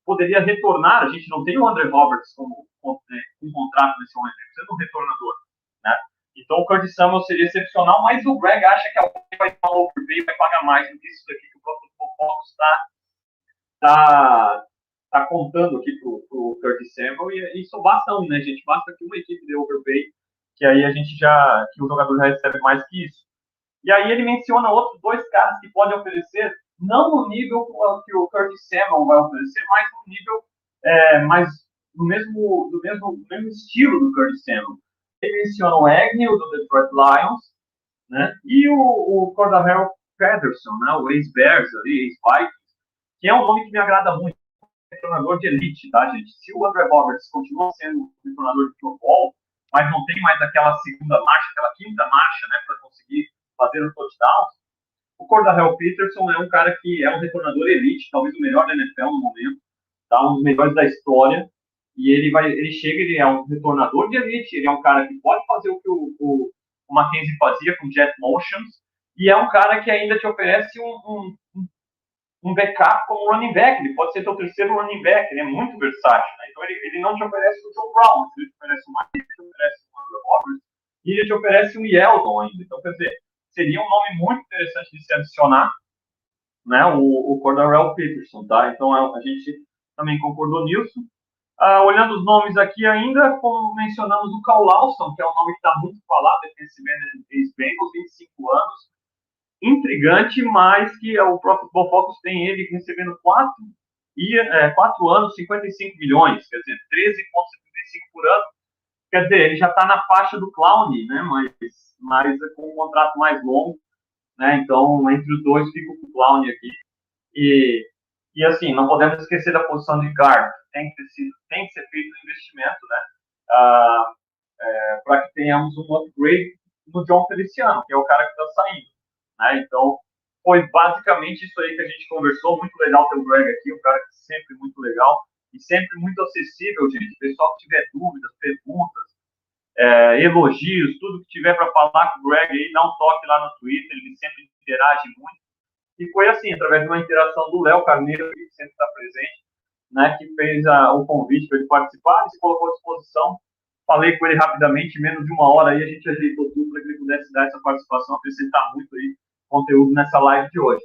A: poderia retornar. A gente não tem o Andre Roberts como um contrato nesse momento, sendo um retornador, né? Então o Curtis Samuel seria excepcional, mas o Greg acha que alguém vai dar um overpay e vai pagar mais do que isso daqui que o próprio Focus está contando aqui pro Curtis Samuel, e isso basta né, gente? Basta que uma equipe dê overpay, que aí que o jogador já recebe mais que isso. E aí ele menciona outros 2 caras que podem oferecer, não no nível que o Curtis Samuel vai oferecer, mas no nível, mais no mesmo estilo do Curtis Samuel. Ele menciona o Agnew, do Detroit Lions, né? E o Cordarrelle Patterson, né? O ex-Bears ali, ex-Vikings, que é um nome que me agrada muito. Retornador de elite, tá, gente? Se o Andre Roberts continua sendo um retornador de futebol, mas não tem mais aquela segunda marcha, aquela quinta marcha, né, para conseguir fazer os touchdowns, o Cordarrelle Patterson é um cara que é um retornador elite, talvez o melhor da NFL no momento, tá? Um dos melhores da história, e ele chega, ele é um retornador de elite, ele é um cara que pode fazer o que o Mackenzie fazia com jet motions, e é um cara que ainda te oferece um backup como running back. Ele pode ser teu terceiro running back, ele é muito versátil, né? Então ele não te oferece o John Brown, ele te oferece o Mike, ele te oferece o Andrew Roberts, e ele te oferece o Yeldon ainda. Então, quer dizer, seria um nome muito interessante de se adicionar, né? O Cordarrelle Patterson, tá? Então a gente também concordou nisso. Olhando os nomes aqui ainda, como mencionamos o Carl Lawson, que é um nome que está muito falado, defensive Bengals, 25 anos, intrigante, mas que o próprio Focus tem ele recebendo 4 anos, 55 milhões, quer dizer, 13,75 por ano. Quer dizer, ele já está na faixa do Clowney, né? Mas com um contrato mais longo, né? Então, entre os dois, fica com o Clowney aqui. E assim, não podemos esquecer da posição de guard. Tem que ser feito um investimento, né? Para que tenhamos um upgrade no John Feliciano, que é o cara que está saindo, né? Então, foi basicamente isso aí que a gente conversou. Muito legal ter o Greg aqui, um cara que é sempre muito legal e sempre muito acessível, gente. Pessoal que tiver dúvidas, perguntas, elogios, tudo que tiver para falar com o Greg aí, dá um toque lá no Twitter, ele sempre interage muito. E foi assim, através de uma interação do Léo Carneiro, que sempre está presente, né, que fez o convite para ele participar, ele se colocou à disposição. Falei com ele rapidamente, em menos de uma hora aí a gente ajeitou tudo para que ele pudesse dar essa participação, acrescentar muito aí conteúdo nessa live de hoje.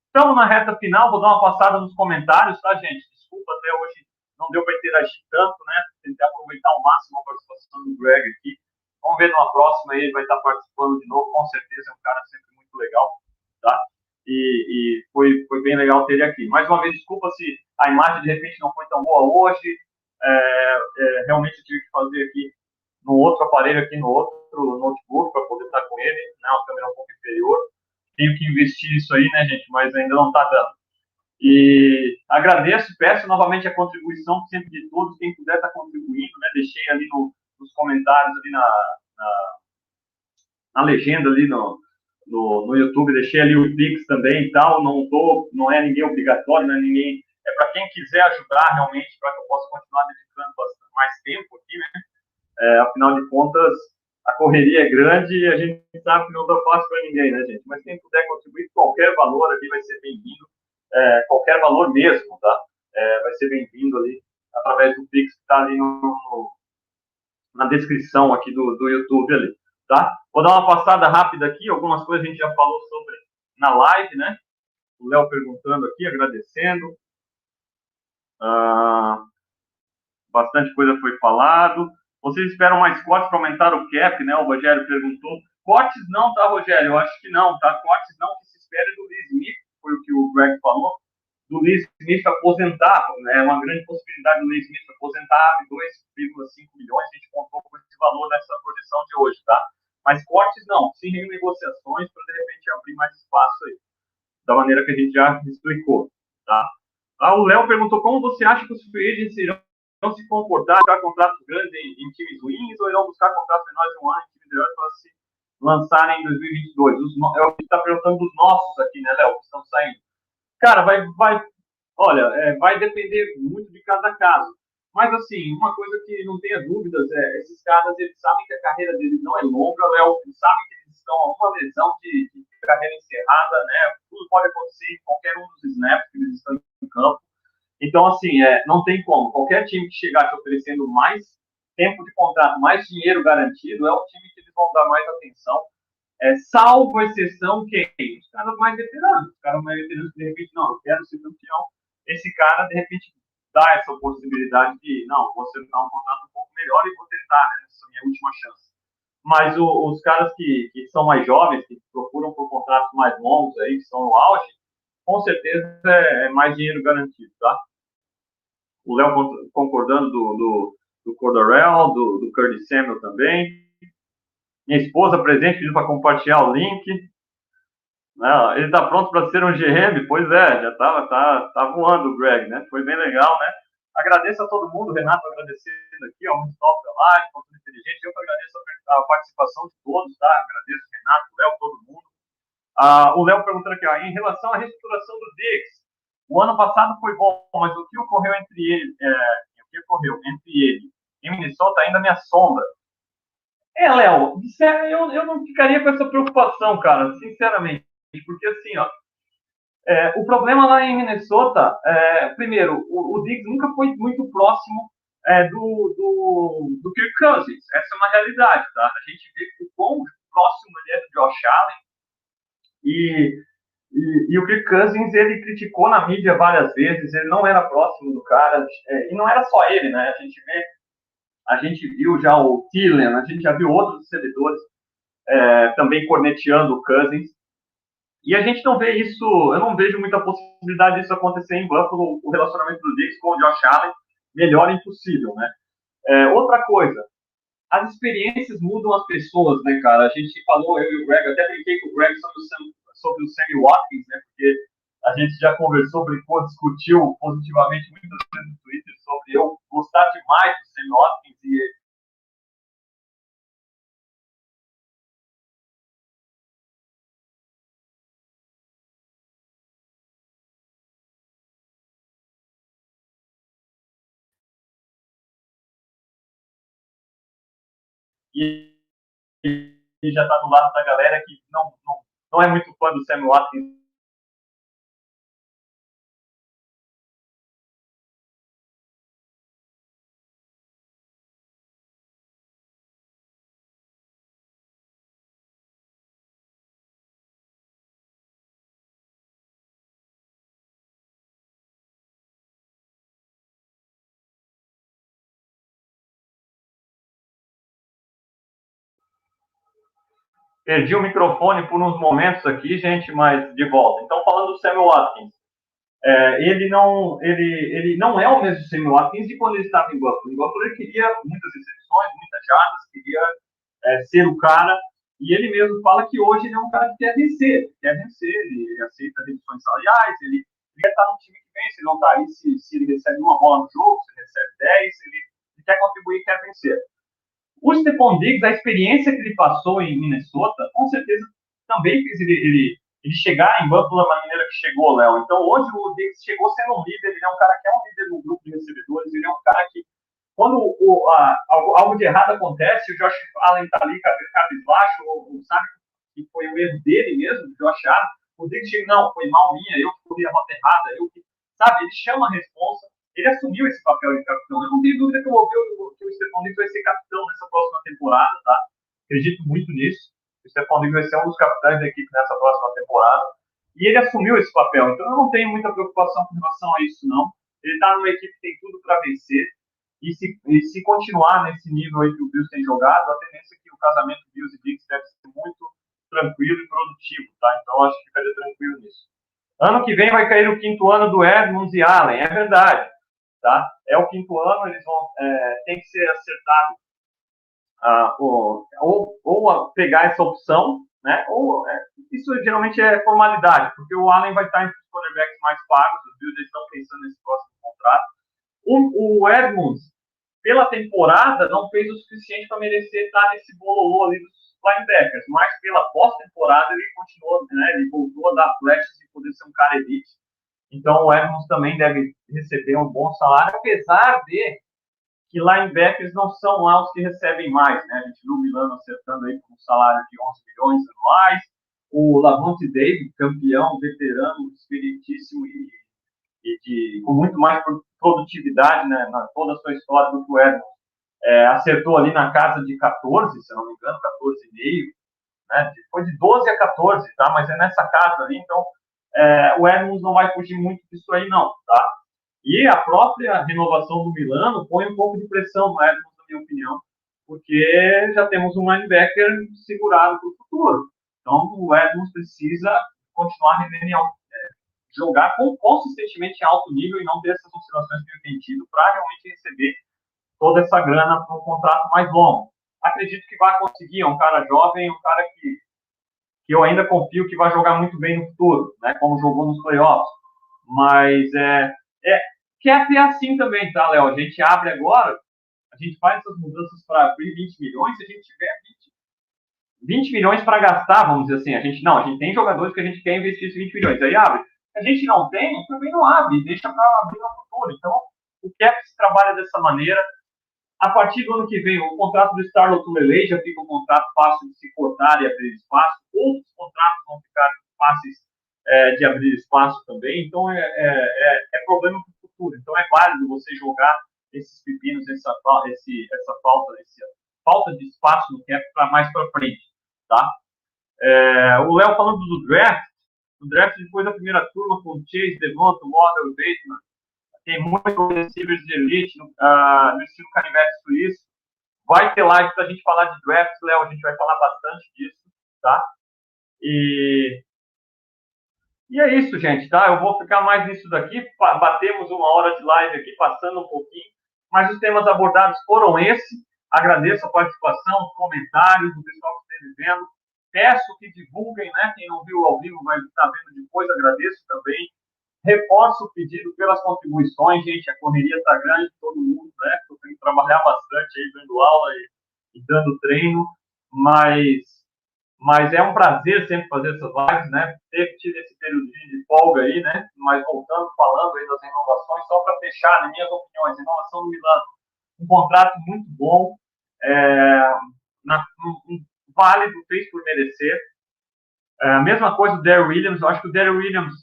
A: Estamos na reta final, vou dar uma passada nos comentários, tá, gente? Desculpa, até hoje não deu para interagir tanto, né? Tentar aproveitar ao máximo a participação do Greg aqui. Vamos ver numa próxima aí, ele vai estar participando de novo, com certeza, é um cara sempre muito legal, tá? E foi bem legal ter ele aqui. Mais uma vez, desculpa se a imagem de repente não foi tão boa hoje. Realmente eu tive que fazer aqui no outro aparelho, aqui no outro notebook, para poder estar com ele, né? Uma câmera um pouco inferior. Tenho que investir isso aí, né, gente? Mas ainda não está dando. E agradeço, peço novamente a contribuição sempre de todos, quem puder estar contribuindo, né? Deixei ali nos comentários, ali na legenda ali no YouTube, deixei ali o Pix também e tal. Não é ninguém obrigatório, não é ninguém para quem quiser ajudar realmente, para que eu possa continuar dedicando bastante, mais tempo aqui, né? Afinal de contas, a correria é grande e a gente sabe que não está fácil para ninguém, né, gente? Mas quem puder contribuir qualquer valor ali vai ser bem-vindo, qualquer valor mesmo, tá? Vai ser bem-vindo ali através do Pix que está ali na descrição aqui do YouTube ali, tá? Vou dar uma passada rápida aqui, algumas coisas a gente já falou sobre na live, né? O Léo perguntando aqui, agradecendo. Bastante coisa foi falado. Vocês esperam mais cortes para aumentar o cap, né? O Rogério perguntou. Cortes não, tá, Rogério? Eu acho que não, tá? Cortes não, que se espera do Lee Smith, foi o que o Greg falou, do Lee Smith aposentar, né? É uma grande possibilidade do Lee Smith aposentar de 2,5 milhões, a gente contou com esse valor nessa projeção de hoje, tá? Mas cortes não, sim renegociações para, de repente, abrir mais espaço aí, da maneira que a gente já explicou, tá? O Léo perguntou como você acha que os free agents irão se comportar, buscar contratos grandes em times ruins ou irão buscar contratos menores de um ano em times melhores para se lançarem em 2022? É o que está perguntando dos nossos aqui, né, Léo, que estão saindo. Cara, vai depender muito de cada caso. Mas, assim, uma coisa que não tenha dúvidas esses caras, eles sabem que a carreira deles não é longa, Léo, eles sabem que eles estão a uma lesão de carreira encerrada, né? Tudo pode acontecer em qualquer um dos snaps que eles estão em campo. Então, assim, não tem como. Qualquer time que chegar te oferecendo mais tempo de contrato, mais dinheiro garantido, é o time que eles vão dar mais atenção. Salvo exceção quem? Os caras mais veteranos. Os caras mais veteranos que, de repente, não, eu quero ser campeão. Esse cara, de repente, dá essa possibilidade de, não, vou acertar um contrato um pouco melhor e vou tentar, né? Essa é a minha última chance. Mas os caras que são mais jovens, que procuram por contratos mais longos aí, que estão no auge, com certeza é mais dinheiro garantido, tá? O Léo concordando do Cordarell, do Curtis Samuel também. Minha esposa presente, pedindo para compartilhar o link. Ele está pronto para ser um GM? Pois é, já tá voando o Greg, né? Foi bem legal, né? Agradeço a todo mundo, Renato agradecendo aqui, muito top da live, muito inteligente. Eu que agradeço a participação de todos, tá? Agradeço o Renato, o Léo, todo mundo. O Léo perguntando aqui, em relação à reestruturação do Diggs, o ano passado foi bom, mas o que ocorreu entre ele e Minnesota ainda me assombra. Léo, eu não ficaria com essa preocupação, cara, sinceramente, porque assim, o problema lá em Minnesota, primeiro, o Diggs nunca foi muito próximo do Kirk Cousins, essa é uma realidade, tá? A gente vê o quão próximo ele é do Josh Allen, e o Kirk Cousins, ele criticou na mídia várias vezes, ele não era próximo do cara, e não era só ele, né? A gente viu já o Thielen, a gente já viu outros recebedores também corneteando o Cousins, e a gente não vê isso, eu não vejo muita possibilidade disso acontecer em Buffalo, o relacionamento do Diggs com o Josh Allen, melhor impossível, né? Outra coisa, as experiências mudam as pessoas, né, cara? A gente falou, eu e o Greg, até brinquei com o Greg sobre o Sammy Watkins, né? Porque a gente já conversou, brincou, discutiu positivamente muitas vezes no Twitter sobre eu gostar demais do Sammy Watkins e já está do lado da galera que não é muito fã do Sammy Watkins. Perdi o microfone por uns momentos aqui, gente, mas de volta. Então, falando do Sammy Watkins, ele não é o mesmo Sammy Watkins de quando ele estava em Buffalo. Em Buffalo ele queria muitas recepções, muitas jardas, queria ser o cara, e ele mesmo fala que hoje ele é um cara que quer vencer, ele aceita reduções salariais, ele quer estar no time que vence, ele não está aí se ele recebe uma bola no jogo, se ele recebe 10, ele quer contribuir, quer vencer. O Stephon Diggs, a experiência que ele passou em Minnesota, com certeza também fez ele ele chegar em Buffalo da maneira que chegou, Léo. Então, hoje o Diggs chegou sendo um líder, ele é um cara que é um líder do grupo de recebedores, ele é um cara que, quando algo de errado acontece, o Josh Allen está ali cabisbaixo, ou sabe que foi o erro dele mesmo, o Josh Allen, o Diggs chega, não, foi mal minha, eu que corri a rota errada, sabe, ele chama a responsa, ele assumiu esse papel de capitão. Eu não tenho dúvida que o Stephon Diggs vai ser capitão nessa próxima temporada, tá? Acredito muito nisso. O Stephon Diggs vai ser um dos capitães da equipe nessa próxima temporada. E ele assumiu esse papel. Então eu não tenho muita preocupação com relação a isso, não. Ele está numa equipe que tem tudo para vencer. E se continuar nesse nível aí que o Bills tem jogado, a tendência é que o casamento Bills e Diggs deve ser muito tranquilo e produtivo, tá? Então eu acho que ficaria tranquilo nisso. Ano que vem vai cair o 5º ano do Edmonds e Allen, é verdade. Tá? É o 5º ano, eles vão tem que ser acertado ou pegar essa opção, né? Isso geralmente é formalidade, porque o Allen vai estar entre os quarterbacks mais pagos, os Bills estão pensando nesse próximo contrato. O Edmonds, pela temporada, não fez o suficiente para merecer estar nesse bololô ali dos linebackers, mas pela pós-temporada ele continuou, né? Ele voltou a dar flashes e poder ser um cara elite. Então o Edmonds também deve receber um bom salário, apesar de que linebackers não são lá os que recebem mais, né? A gente viu o Milano acertando aí com um salário de 11 milhões anuais, o Lavonte David, campeão, veterano, experientíssimo e com muito mais produtividade, né, na toda a sua história do que o Edmonds. Acertou ali na casa de 14, se eu não me engano, 14,5, né? Foi de 12 a 14, tá? Mas é nessa casa ali, então o Edmonds não vai fugir muito disso aí, não, tá? E a própria renovação do Milano põe um pouco de pressão no Edmonds, na minha opinião, porque já temos um linebacker segurado para o futuro. Então, o Edmonds precisa continuar jogar consistentemente em alto nível e não ter essas oscilações que ele tem tido para realmente receber toda essa grana para um contrato mais longo. Acredito que vai conseguir, é um cara jovem, um cara que eu ainda confio que vai jogar muito bem no futuro, né, como jogou nos playoffs. Mas que é assim também, tá, Léo? A gente abre agora, a gente faz essas mudanças para abrir 20 milhões, se a gente tiver 20 milhões para gastar, vamos dizer assim, a gente tem jogadores que a gente quer investir esses 20 milhões, aí abre. Se a gente não tem, também não abre, deixa para abrir no futuro. Então, o cap se trabalha dessa maneira. A partir do ano que vem, o contrato do Starlo Tulele já fica um contrato fácil de se cortar e abrir espaço. Outros contratos vão ficar fáceis de abrir espaço também. Então, é problema para o futuro. Então, é válido você jogar esses pepinos, essa falta de espaço no cap para mais para frente. Tá? O Léo falando do draft, depois da primeira turma, com o Chase, Devonta, Waddle, Bateman, tem muitos receivers de elite no estilo canivete suíço. Vai ter live para a gente falar de draft, Léo, a gente vai falar bastante disso, tá? E é isso, gente, tá? Eu vou ficar mais nisso daqui, batemos 1 hora de live aqui, passando um pouquinho, mas os temas abordados foram esses. Agradeço a participação, os comentários, o pessoal que esteve vendo. Peço que divulguem, né? Quem não viu ao vivo vai estar vendo depois, agradeço também. Reforço o pedido pelas contribuições, gente, a correria está grande, todo mundo, né? Eu tenho que trabalhar bastante aí, dando aula e dando treino, mas é um prazer sempre fazer essas lives, né? Tive esse período de folga aí, né? Mas voltando, falando aí das renovações, só para fechar, nas minhas opiniões, renovação do Milano, um contrato muito bom, válido, fez por merecer. A mesma coisa do Darryl Williams, eu acho que o Darryl Williams,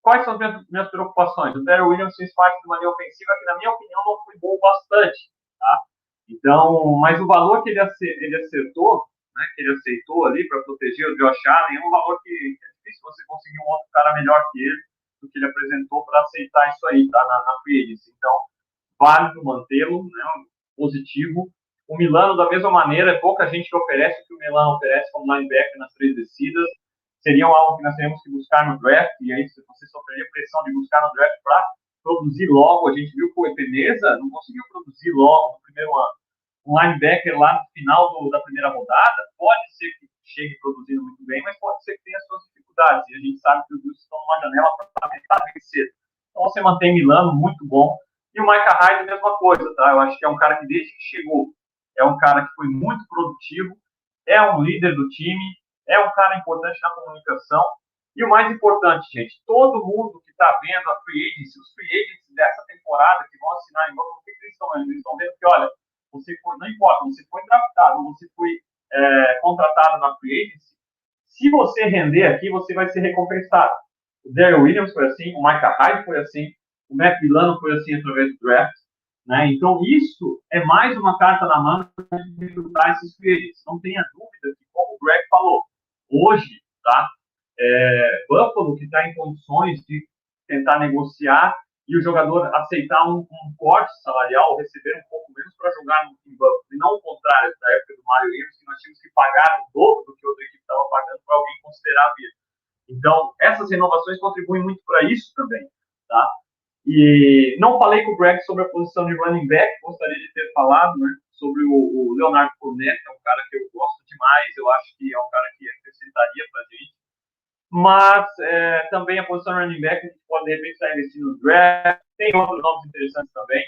A: quais são as minhas preocupações? O Darryl Williams fez parte de uma linha ofensiva que, na minha opinião, não foi bom bastante, tá? Então, mas o valor que ele acertou, né, que ele aceitou ali para proteger o Josh Allen, é um valor que é difícil você conseguir um outro cara melhor que ele, do que ele apresentou para aceitar isso aí, tá? Na free agency. Então, válido mantê-lo, né? Positivo. O Milano, da mesma maneira, pouca gente que oferece o que o Milano oferece como linebacker nas 3 descidas. Seria algo que nós teríamos que buscar no draft, e aí você sofreria pressão de buscar no draft para produzir logo. A gente viu que o Epeneza não conseguiu produzir logo no primeiro ano. Um linebacker lá no final da primeira rodada, pode ser que chegue produzindo muito bem, mas pode ser que tenha suas dificuldades, e a gente sabe que os Bills estão numa janela para tentar vencer. Então você mantém Milano, muito bom. E o Micah Hyde, a mesma coisa, tá? Eu acho que é um cara que desde que chegou, é um cara que foi muito produtivo, é um líder do time, é um cara importante na comunicação. E o mais importante, gente, todo mundo que está vendo a free agency, os free agents dessa temporada que vão assinar em novo, o que eles estão vendo? Eles estão vendo que, olha, você foi, não importa, você foi draftado, você foi contratado na free agency, se você render aqui, você vai ser recompensado. O Daryl Williams foi assim, o Micah Hyde foi assim, o Matt Milano foi assim através do draft. Né? Então, isso é mais uma carta na mão de recrutar esses free agents. Não tenha dúvida que, como o Greg falou, hoje, tá? Buffalo, que está em condições de tentar negociar e o jogador aceitar um corte salarial, ou receber um pouco menos para jogar no Buffalo, e não o contrário da época do Mario Williams, que nós tínhamos que pagar o dobro do que outra equipe estava pagando para alguém considerar a vida. Então, essas renovações contribuem muito para isso também, tá? E não falei com o Greg sobre a posição de running back, gostaria de ter falado, né, sobre o Leonardo Fournette, é um cara que eu gosto demais, eu acho que é um cara que acrescentaria para a gente. Mas também a posição de running back, a gente pode, de repente, estar investindo no draft, tem outros nomes interessantes também,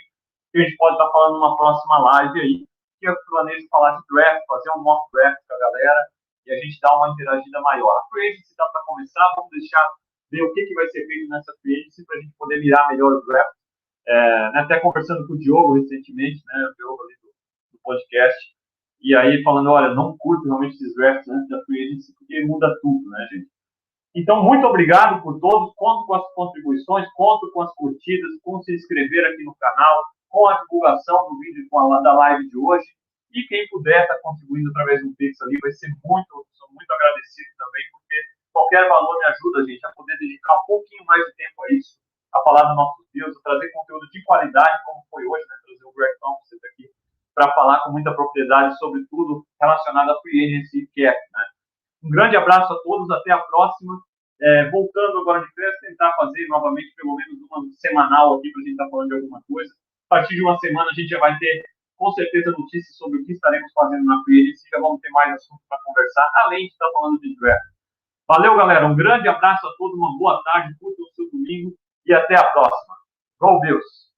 A: que a gente pode estar falando numa próxima live aí, que eu planejo falar de draft, fazer um mock draft com a galera, e a gente dar uma interagida maior. A free agency está para começar, vamos deixar ver o que vai ser feito nessa free agency para a gente poder mirar melhor o draft. Até conversando com o Diogo recentemente, né, o Diogo ali do podcast, e aí falando, olha, não curto realmente esses drafts antes da free agency, porque muda tudo, né, gente? Então, muito obrigado por todos, conto com as contribuições, conto com as curtidas, com se inscrever aqui no canal, com a divulgação do vídeo da live de hoje, e quem puder estar contribuindo através do Pix ali, vai ser sou muito agradecido também, porque qualquer valor me ajuda, gente, a poder dedicar um pouquinho mais de tempo a isso, a falar dos nossos Deus, a trazer conteúdo de qualidade, como foi hoje, né, trazer o Greg Tompsett aqui, para falar com muita propriedade sobre tudo relacionado a free agency e cap, né? Um grande abraço a todos, até a próxima. Voltando agora de férias, tentar fazer novamente pelo menos uma semanal aqui para a gente estar falando de alguma coisa. A partir de uma semana a gente já vai ter, com certeza, notícias sobre o que estaremos fazendo na free agency, já vamos ter mais assuntos para conversar, além de estar falando de draft. Valeu, galera. Um grande abraço a todos, uma boa tarde, curtam o seu domingo e até a próxima. Go Bills!